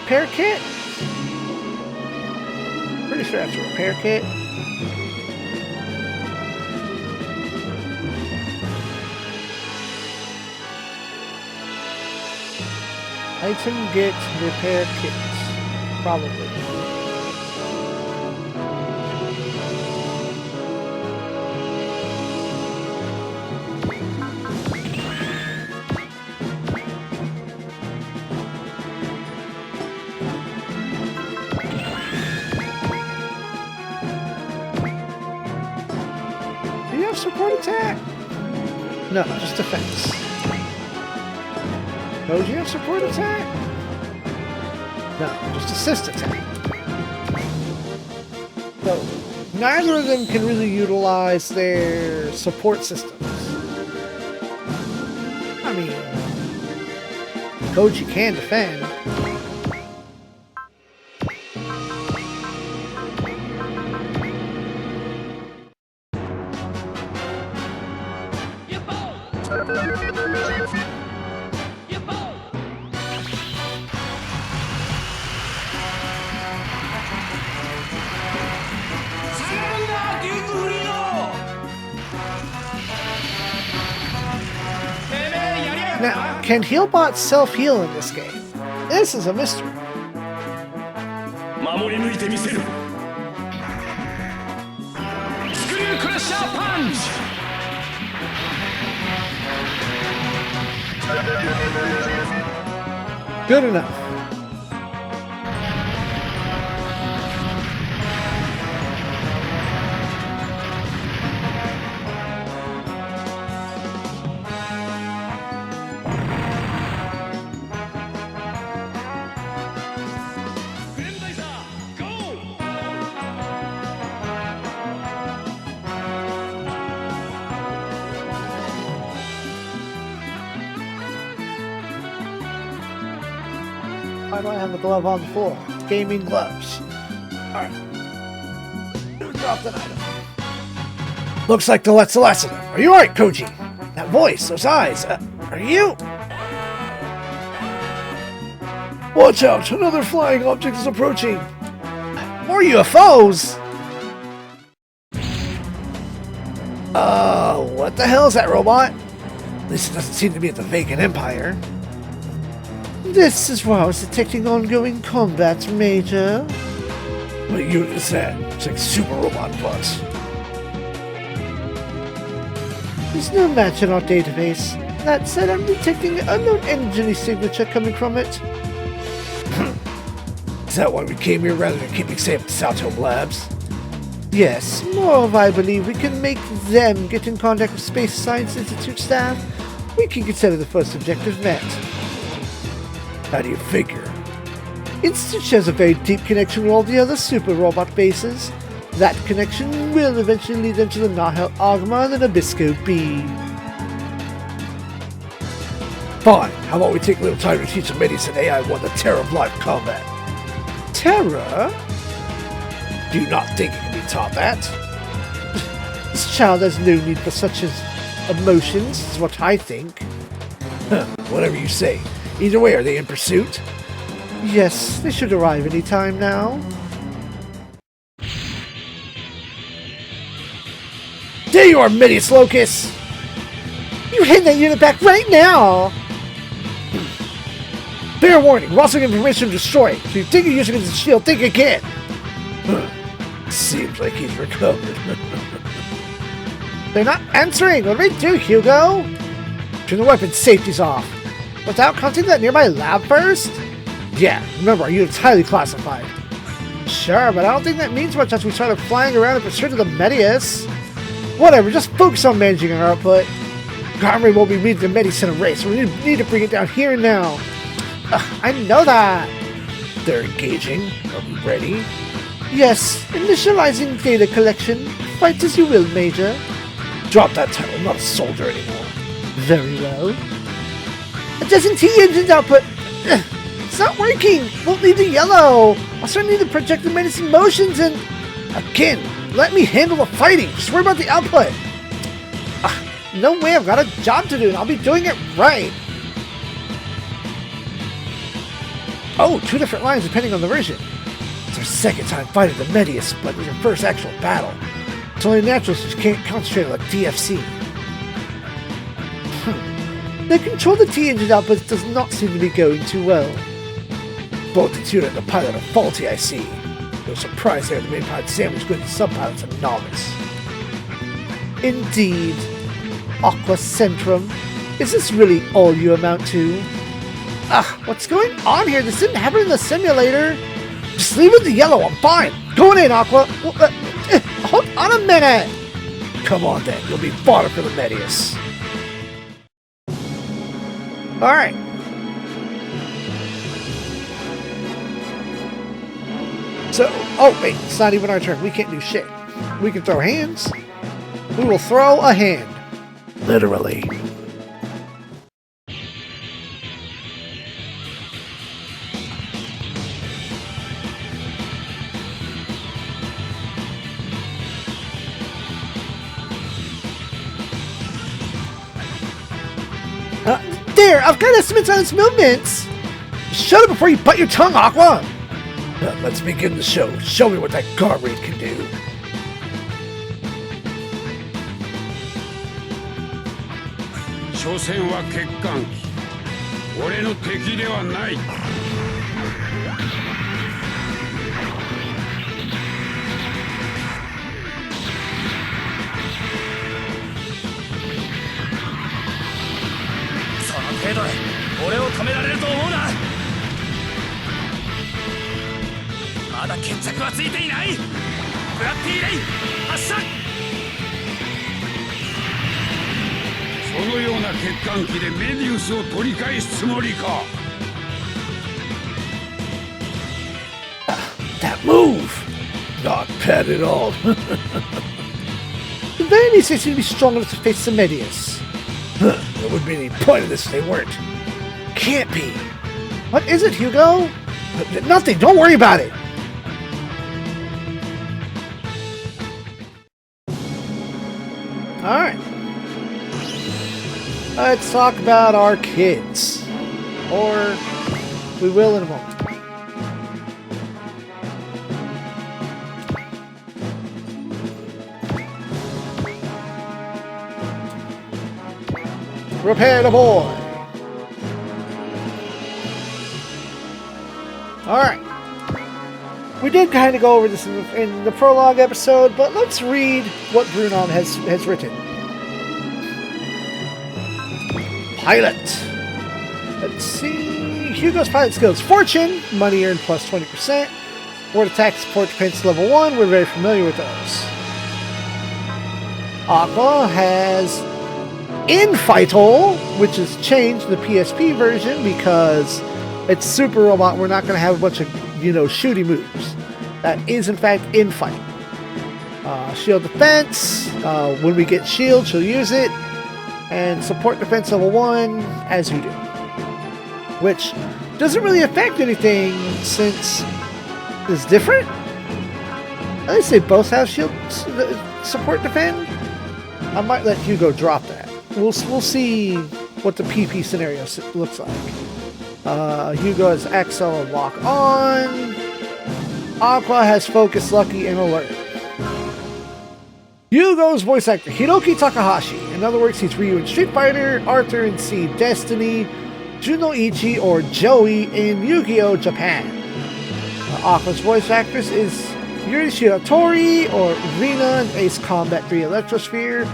repair kit? Pretty sure that's a repair kit. Item get repair kits. Probably. Do you have support attack? No, just defense. Oh, do you have support attack? No, just assist attack. So, neither of them can really utilize their support systems. I mean, Koji can defend. Now, can Healbots self-heal in this game? This is a mystery. 守り抜いてみせるスクリュークラッシャーパンチ Good enough. Why do I have a glove on the floor? Gaming gloves. Alright. Drop that item. Looks like the Let's lesson. Are you alright, Koji? That voice, those eyes. Are you? Watch out! Another flying object is approaching. More UFOs? What the hell is that robot? At least it doesn't seem to be at the vacant empire. This is why I was detecting ongoing combat, Major. What unit is that? It's like Super Robot Plus. There's no match in our database. That said, I'm detecting an unknown energy signature coming from it. Is that why we came here rather than keeping safe at South Home Labs? Yes, moreover, I believe we can make them get in contact with Space Science Institute staff. We can consider the first objective met. How do you figure? Institute shares a very deep connection with all the other super robot bases. That connection will eventually lead them to the Nahel Agma and the Nabisco B. Fine, how about we take a little time to teach the Middies and AI-1 the terror of live combat? Terror? Do you not think it can be taught that? This child has no need for such as emotions, is what I think. Whatever you say. Either way, are they in pursuit? Yes, they should arrive any time now. There you are, Midius Locus! You hand that unit back right now! Fair warning, Rossing information destroyed. So you think you're using it as a shield, think again! Seems like he's recovered. They're not answering! What do we do, Hugo? Turn the weapon safeties off. Without counting that nearby lab first? Yeah, remember, our unit's highly classified. Sure, but I don't think that means much as we started flying around in pursuit of the Medius. Whatever, just focus on managing our output. Garmy will be meeting the Medius in a race, so we need to bring it down here and now. I know that. They're engaging. Are we ready? Yes, initializing data collection. Fight as you will, Major. Drop that title, I'm not a soldier anymore. Very well. Adjusting T-Engine's output. It's not working. Won't lead to yellow. I'll start needing to project the medicine motions and... Again, let me handle the fighting. Just worry about the output. No way, I've got a job to do and I'll be doing it right. Oh, 2 different lines depending on the version. It's our second time fighting the Medius, but it's our first actual battle. It's only natural since you can't concentrate like DFC. They control the T engine output, but it does not seem to be going too well. Both the tuner and the pilot are faulty, I see. No surprise there, the main pilot sandwich good and sub-pilot's a novice. Indeed. Aqua Centrum. Is this really all you amount to? What's going on here? This didn't happen in the simulator. Just leave it the yellow, I'm fine. Going in, Aqua. Hold on a minute. Come on then, you'll be fodder for the Medius. Alright. So, oh wait, it's not even our turn. We can't do shit. We can throw hands. We will throw a hand. Literally. There, I've got estimates on its movements. Shut up before you bite your tongue, Aqua! Let's begin the show. Show me what that Garbraid can do. 所詮は欠陥機。俺の敵ではない。その程度で俺を止められると思うな。まだ決着はついていない。フラッピーレイ発射。そのような欠陥機でメディウスを取り返すつもりか。That move! Not bad at all. The Vanities seem to be strong enough to face the Medius. There wouldn't be any point in this if they weren't. Can't be. What is it, Hugo? Nothing, don't worry about it. Alright. Let's talk about our kids. Or we will in a moment. Prepare the boy. Alright. We did kind of go over this in the prologue episode, but let's read what Brunon has written. Pilot. Let's see. Hugo's pilot skills. Fortune. Money earned plus 20%. Ward attack, support, defense level 1. We're very familiar with those. Aqua has Infightal, which has changed the PSP version because it's Super Robot. We're not going to have a bunch of, shooty moves. That is, in fact, Infight. Shield defense. When we get shield, she'll use it. And support defense level 1, as you do. Which doesn't really affect anything since it's different. At least they both have shield support defend. I might let Hugo drop that. We'll see what the PP scenario looks like. Hugo has Axel and Lock On. Aqua has Focus, Lucky, and Alert. Hugo's voice actor, Hiroki Takahashi. In other words, he's Ryu in Street Fighter, Arthur in C Destiny, Junoichi or Joey in Yu-Gi-Oh! Japan. Aqua's voice actress is Yuri Shiratori or Rina in Ace Combat 3 Electrosphere,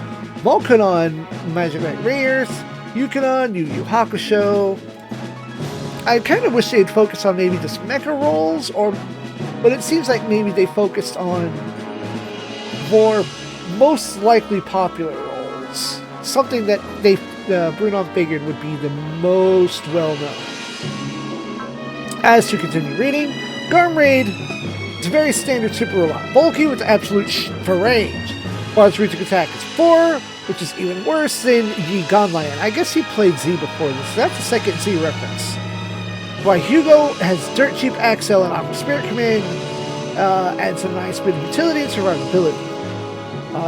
Volcanon Magic Knight Raiders, Yukinon, Yu Yu Hakusho. I kind of wish they'd focus on maybe just mecha roles, but it seems like maybe they focused on more most likely popular roles. Something that Brunon figured would be the most well-known. As to continue reading, Garbraid is a very standard super robot. Bulky with absolute for range. While its reaching attack is 4, which is even worse than Yi Gonlian. I guess he played Z before this. That's a second Z reference. While Hugo has dirt cheap Axel and Aqua Spirit Command, and some nice bit of utility and survivability.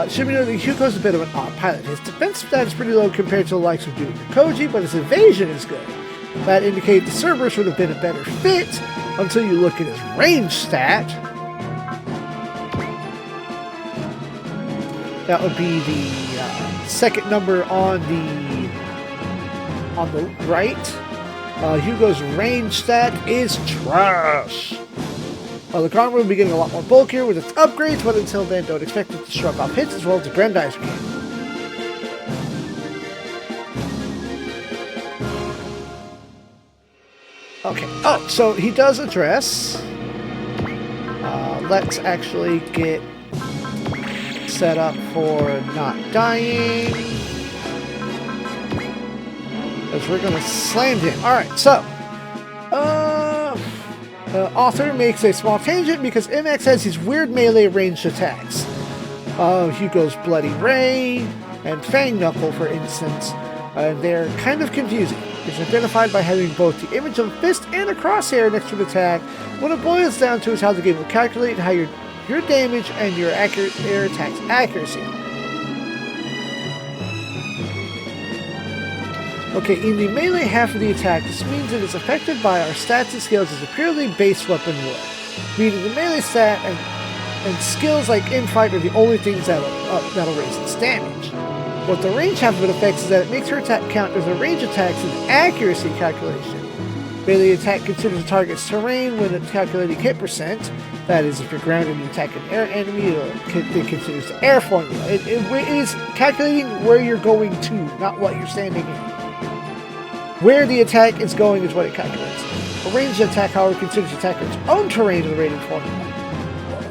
It should be noted that Hugo's a bit of an odd pilot. His defense stat is pretty low compared to the likes of Duke or Koji, but his evasion is good. That indicates the Cerberus would have been a better fit until you look at his range stat. That would be the second number on the right. Hugo's range stat is trash. The Gauntlet will be getting a lot more bulkier with its upgrades, but until then, don't expect it to shrug off hits as well as the Grendizer can. Okay. Oh, so he does address. Let's actually get set up for not dying. Because we're going to slam him. Alright, so. The author makes a small tangent because MX has these weird melee ranged attacks. Hugo's Bloody Ray and Fang Knuckle, for instance. They're kind of confusing. It's identified by having both the image of a fist and a crosshair next to an attack. What it boils down to is how the game will calculate how your damage and your attack's accuracy. Okay, in the melee half of the attack, this means it is affected by our stats and skills as a purely base weapon would. Meaning the melee stat and skills like infight are the only things that'll raise its damage. What the range half of it affects is that it makes her attack count as a range attack in the accuracy calculation. Melee attack considers the target's terrain when it's calculating hit percent. That is, if you're grounded and you attack an air enemy, it considers the air formula. It is calculating where you're going to, not what you're standing in. Where the attack is going is what it calculates. A ranged attack, however, considers the attacker's own terrain in the rating formula.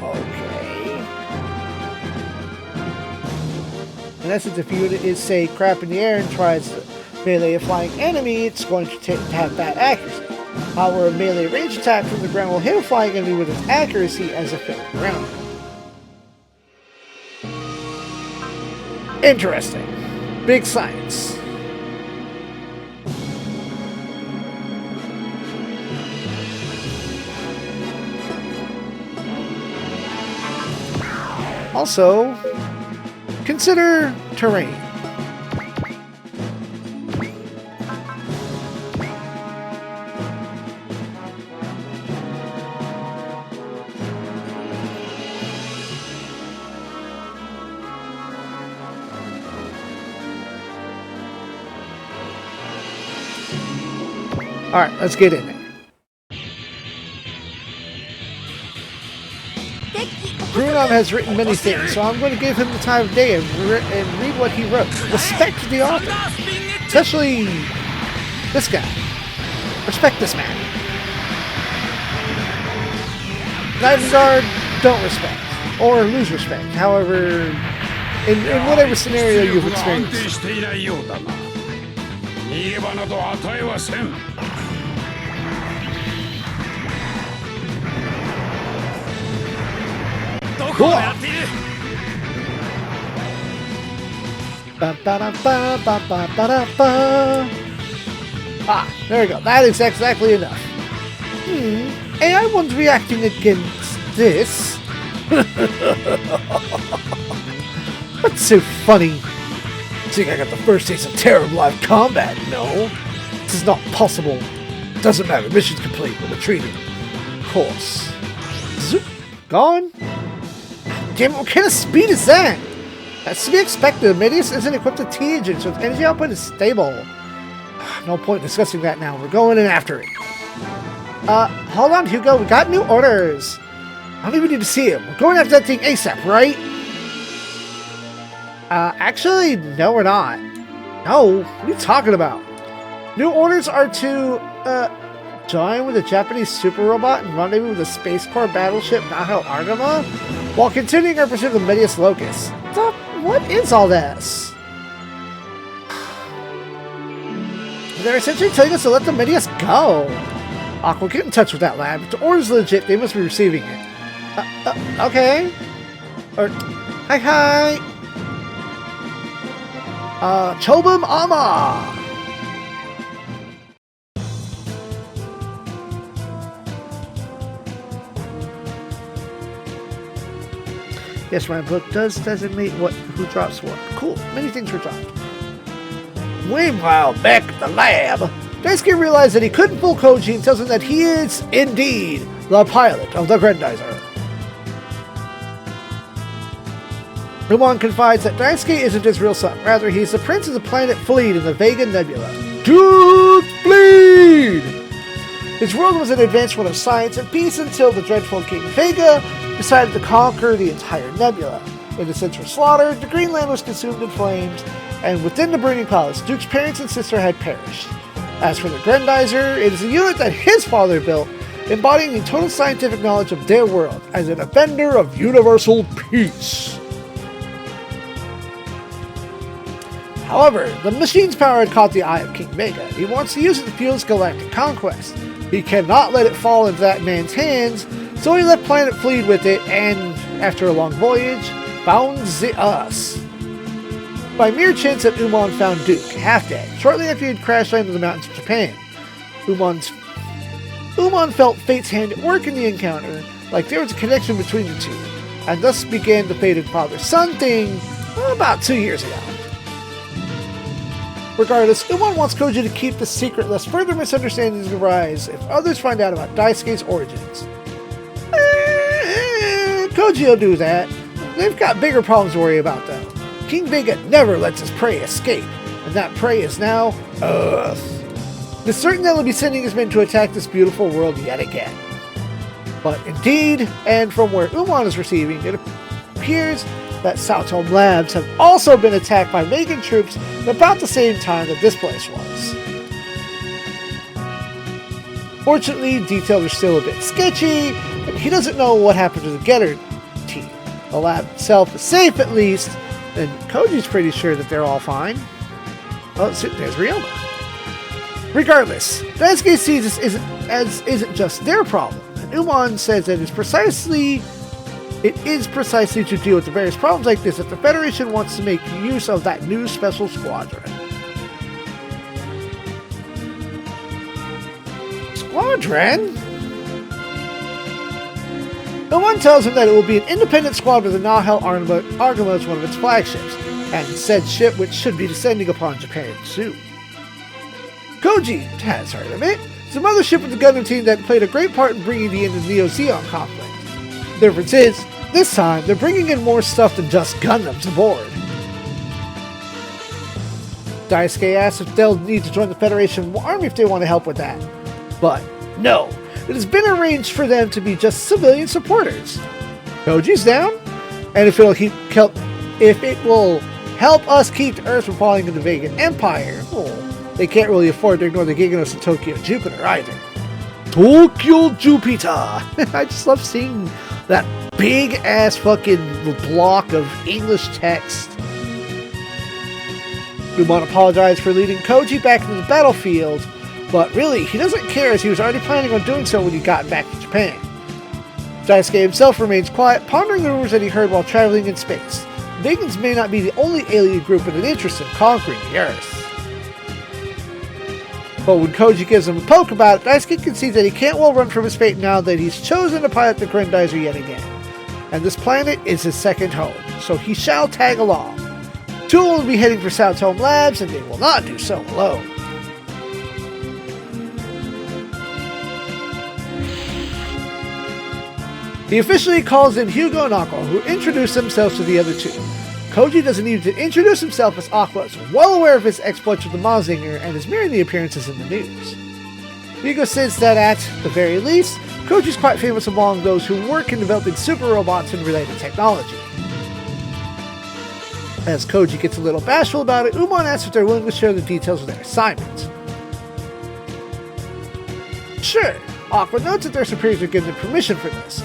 Okay. In essence, if a unit is, say, crap in the air and tries to melee a flying enemy, it's going to have bad accuracy. However, a melee range attack from the ground will hit a flying enemy with its accuracy as if it were grounded. Interesting. Big science. Also, consider terrain. Alright, let's get in there. Brunom has written many things, so I'm going to give him the time of day and read what he wrote. Respect the author. Especially this guy. Respect this man. Guard, don't respect. Or lose respect. However, in whatever scenario you've experienced. Cool. Ah, there we go. That is exactly enough. AI one's reacting against this. What's so funny? Think I got the first taste of terror of live combat? No. This is not possible. Doesn't matter. Mission's complete. We're retreating. Of course. Zoop. Gone. Damn, what kind of speed is that? That's to be expected. Medius isn't equipped with T-engine, so its energy output is stable. No point discussing that now. We're going in after it. Hold on, Hugo. We got new orders. I don't even need to see him. We're going after that thing ASAP, right? Actually, no, we're not. No, what are you talking about? New orders are to, join with a Japanese super robot and rendezvous with a Space Corps battleship Naho Argama while continuing our pursuit of the Medius Locus. What is all this? They're essentially telling us to let the Medius go. Aqua, get in touch with that lab. If the order's legit, they must be receiving it. Okay. Hi. Chobum Ama! Yes, my book does designate who drops what. Cool. Many things were dropped. Meanwhile, back at the lab, Daisuke realizes that he couldn't fool Koji and tells him that he is, indeed, the pilot of the Grendizer. Umon confides that Daisuke isn't his real son. Rather, he's the prince of the planet Fleet in the Vega Nebula. Dude, Fleet! His world was an advanced one of science and peace until the dreadful King Vega decided to conquer the entire nebula. Innocents were slaughtered, the Greenland was consumed in flames, and within the burning palace, Duke's parents and sister had perished. As for the Grendizer, it is a unit that his father built, embodying the total scientific knowledge of their world as a defender of universal peace. However, the machine's power had caught the eye of King Vega. He wants to use it to fuel his galactic conquest. He cannot let it fall into that man's hands, so he left Planet Fleet with it and, after a long voyage, found the us. By mere chance that Umon found Duke, half dead, shortly after he had crash landed in the mountains of Japan. Umon felt fate's hand at work in the encounter, like there was a connection between the two, and thus began the fated father-son thing about 2 years ago. Regardless, Umon wants Koji to keep the secret lest further misunderstandings arise if others find out about Daisuke's origins. Koji will do that. They've got bigger problems to worry about though. King Vega never lets his prey escape, and that prey is now Earth. It's certain that he'll be sending his men to attack this beautiful world yet again. But indeed, and from where Umon is receiving, it appears that Southholm Labs have also been attacked by Vegan troops at about the same time that this place was. Fortunately, details are still a bit sketchy, and he doesn't know what happened to the Getter team. The lab itself is safe at least, and Koji's pretty sure that they're all fine. Oh, there's Ryoma. Regardless, Daisuke sees this isn't just their problem, and Umon says that it is precisely to deal with the various problems like this that the Federation wants to make use of that new special squadron. Squadron? Umon tells him that it will be an independent squad with the Nahel Argama as one of its flagships, and said ship which should be descending upon Japan soon. Koji has heard of it. It's a mothership of the Gundam team that played a great part in bringing the end of the Neo-Zeon conflict. The difference is, this time, they're bringing in more stuff than just Gundams aboard. Daisuke asks if they'll need to join the Federation army if they want to help with that. But no, it has been arranged for them to be just civilian supporters. Koji's down, and if it will help us keep the Earth from falling into the Vegan Empire, well, they can't really afford to ignore the Giganos of Tokyo Jupiter either. Tokyo Jupiter! I just love seeing that big ass fucking block of English text. Umon apologized for leading Koji back into the battlefield, but really, he doesn't care as he was already planning on doing so when he got back to Japan. Daisuke himself remains quiet, pondering the rumors that he heard while traveling in space. Vegans may not be the only alien group with an interest in conquering the Earth. But when Koji gives him a poke about it, Daisuke concedes that he can't well run from his fate now that he's chosen to pilot the Grendizer yet again. And this planet is his second home, so he shall tag along. Two will be heading for Southholm Labs, and they will not do so alone. He officially calls in Hugo and Aqua, who introduce themselves to the other two. Koji doesn't need to introduce himself as Aqua is well aware of his exploits with the Mazinger and is mirroring the appearances in the news. Hugo says that at the very least, Koji's quite famous among those who work in developing super robots and related technology. As Koji gets a little bashful about it, Umon asks if they're willing to share the details of their assignment. Sure, Aqua notes that their superiors are given permission for this.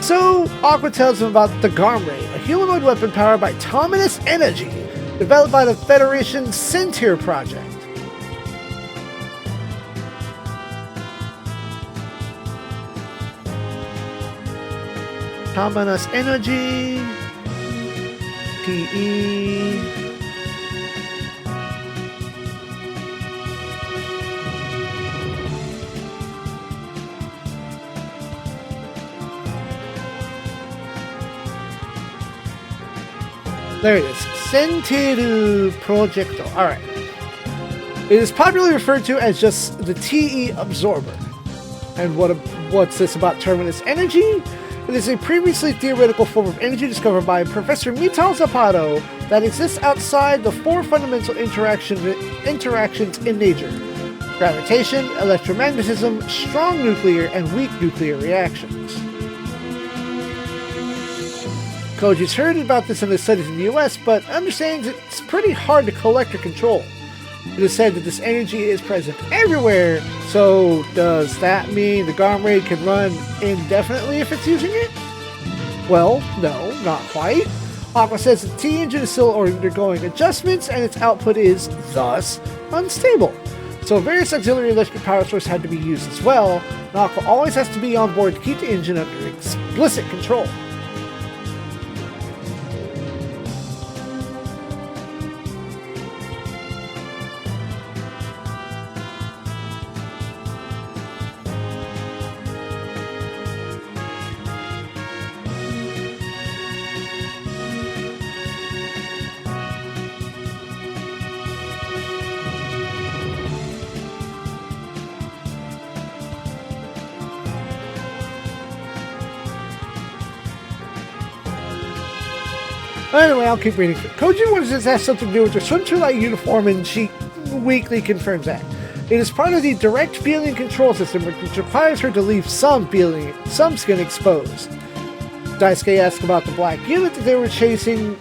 So, Aqua tells him about the Garmray, a humanoid weapon powered by Tominous Energy, developed by the Federation's Centaur project. Tominous Energy... PE... There it is. Centaur Projecto. Alright. It is popularly referred to as just the TE absorber. And what's this about terminus energy? It is a previously theoretical form of energy discovered by Professor Mital Zapata that exists outside the four fundamental interactions in nature: gravitation, electromagnetism, strong nuclear, and weak nuclear reactions. Koji's heard about this in his studies in the US, but understands it's pretty hard to collect or control. It is said that this energy is present everywhere, so does that mean the Garm Raid can run indefinitely if it's using it? Well, no, not quite. Aqua says the T-engine is still undergoing adjustments and its output is, thus, unstable. So various auxiliary electric power sources had to be used as well, and Aqua always has to be on board to keep the engine under explicit control. Anyway, I'll keep reading. Koji wonders if this has something to do with their swimsuit-like uniform, and she weakly confirms that. It is part of the direct feeling control system, which requires her to leave some skin exposed. Daisuke asks about the black unit that they were chasing,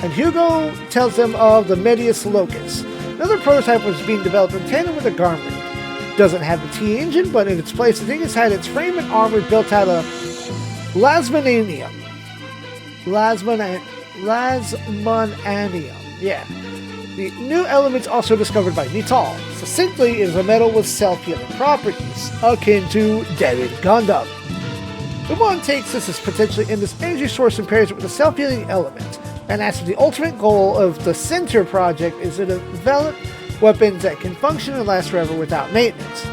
and Hugo tells them of the Medius Locus. Another prototype was being developed in tandem with the Garm Raid. It doesn't have the T engine, but in its place, the thing has had its frame and armor built out of Lasmananium. Lasmananium, yeah. The new element's also discovered by Nital. Succinctly, it is a metal with self-healing properties, akin to David Gundam. Umon takes this as potentially in this energy source and pairs it with a self-healing element, and asks if the ultimate goal of the Center project is to develop weapons that can function and last forever without maintenance.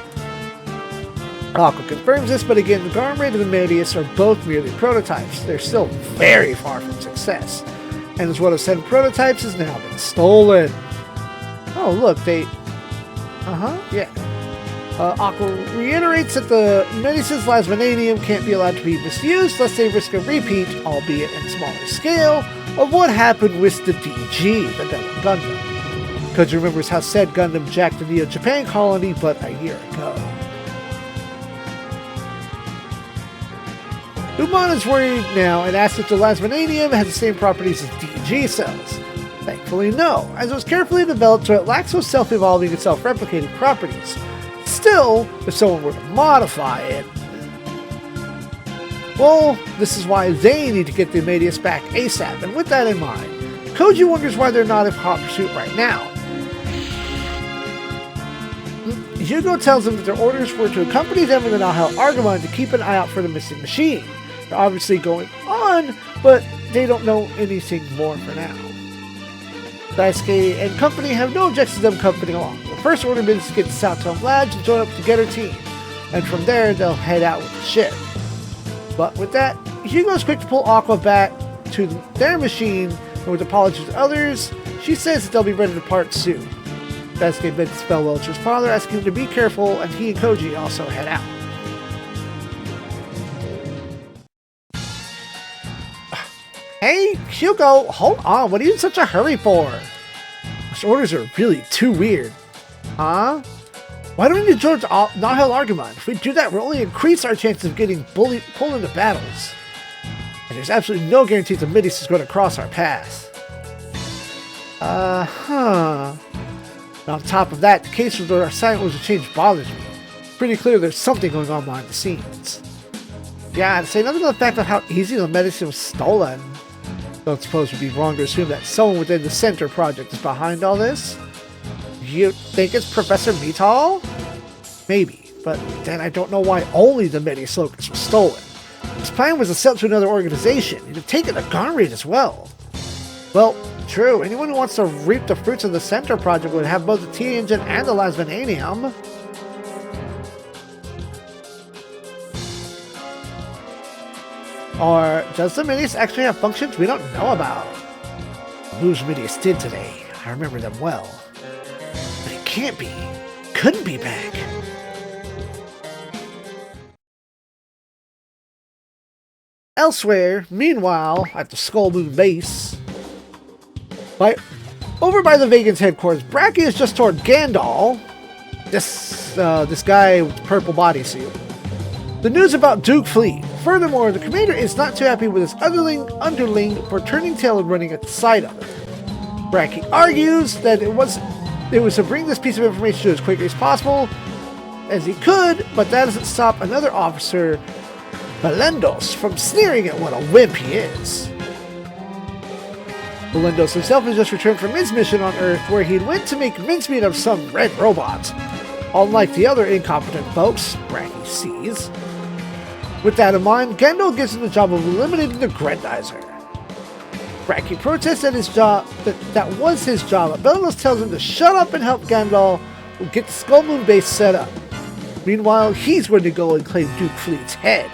Aqua confirms this, but again, the Garm Raid and the Medius are both merely prototypes. They're still very far from success. And as one of 7 prototypes has now been stolen. Oh, look, they... yeah. Aqua reiterates that the Medius' Lasmananium can't be allowed to be misused, lest they risk a repeat, albeit in smaller scale, of what happened with the DG, the Devil Gundam. Koji remembers how said Gundam jacked the Neo Japan colony but a year ago. Umon is worried now and asks if the Lasmananium has the same properties as DG cells. Thankfully no, as it was carefully developed so it lacks those self-evolving and self-replicating properties. Still, if someone were to modify it... Well, this is why they need to get the Medius back ASAP, and with that in mind, Koji wonders why they're not in hot pursuit right now. Hugo tells them that their orders were to accompany them in the Nahel Argamon to keep an eye out for the missing machine. They're obviously going on, but they don't know anything more for now. Daisuke and company have no objections to them accompanying along. The first order is to get to South Tome Labs and join up to get her team, and from there they'll head out with the ship. But with that, Hugo's quick to pull Aqua back to their machine, and with apologies to others, she says that they'll be ready to part soon. Daisuke bids farewell to his father, asking him to be careful, and he and Koji also head out. Hey, Hugo, hold on, what are you in such a hurry for? Those orders are really too weird. Huh? Why don't we join Nahel Argamon? If we do that, we'll only increase our chances of getting pulled into battles. And there's absolutely no guarantee the Medius is going to cross our path. Now, on top of that, the case of our assignment was to change bothers me. It's pretty clear there's something going on behind the scenes. Yeah, to say nothing of the fact of how easy the medicine was stolen. Don't suppose it'd be wrong to assume that someone within the Center project is behind all this? You think it's Professor Mital? Maybe, but then I don't know why only the Medius Locus was stolen. His plan was to sell to another organization. He'd have taken the Garm Raid as well. Well, true, anyone who wants to reap the fruits of the Center project would have both the T-Engine and the Lasmananium. Or does the Medius actually have functions we don't know about? The moves Medius did today, I remember them well. But it can't be. Couldn't be back. Elsewhere, meanwhile, at the Skull Moon base, over by the Vegans' headquarters, Bracky has just told Gandalf, this guy with the purple bodysuit, the news about Duke Fleet. Furthermore, the commander is not too happy with his underling for turning tail and running at the sight of it. Bracky argues that it was to bring this piece of information to as quickly as possible as he could, but that doesn't stop another officer, Melendos, from sneering at what a wimp he is. Melendos himself has just returned from his mission on Earth, where he went to make mincemeat of some red robots. Unlike the other incompetent folks, Bracky sees. With that in mind, Gandalf gives him the job of eliminating the Grendizer. Bracky protests that that was his job, but Melendos tells him to shut up and help Gandalf get the Skull Moon base set up. Meanwhile, he's going to go and claim Duke Fleet's head.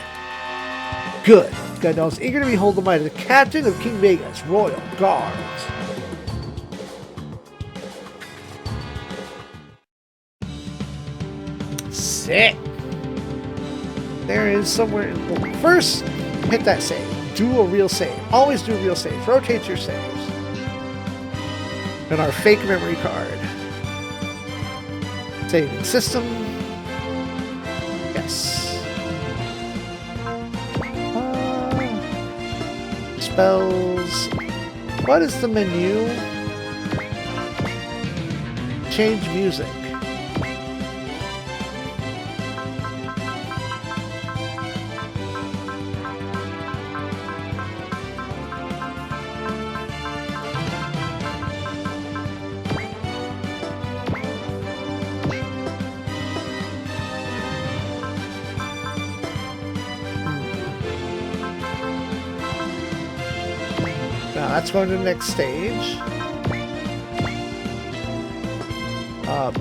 Good. Gandalf's eager to behold the might of the captain of King Vega's royal guards. Sick. There is somewhere. Well, first, hit that save. Do a real save. Always do real saves. Rotate your saves. And our fake memory card. Saving system. Yes. Spells. What is the menu? Change music. Now that's going to the next stage.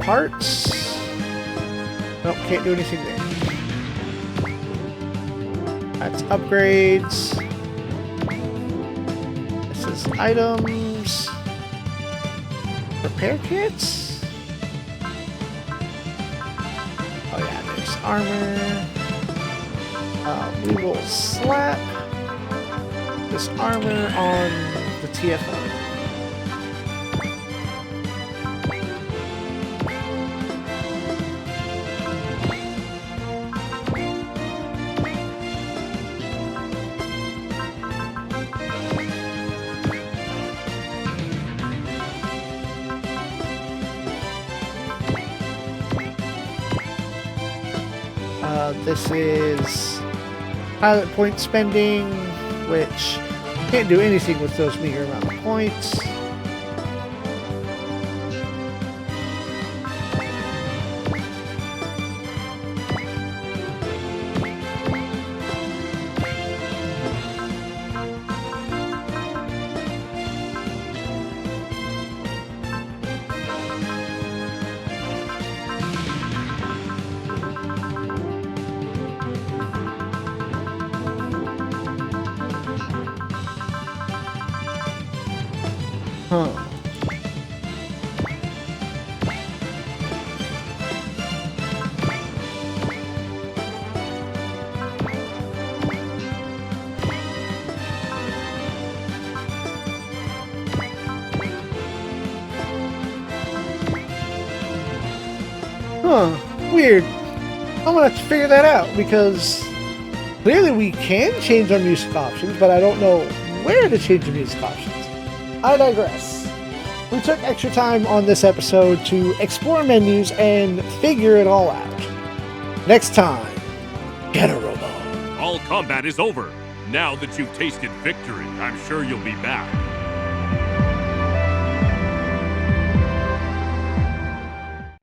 Parts. Nope, can't do anything there. That's upgrades. This is items. Repair kits. Oh yeah, there's armor. We will slap this armor on the TFO. This is pilot point spending, which can't do anything with those meager amount of points. Weird. I'm gonna have to figure that out, because clearly we can change our music options, but I don't know where to change the music options. I digress. We took extra time on this episode to explore menus and figure it all out. Next time, get a robo. All combat is over. Now that you've tasted victory, I'm sure you'll be back.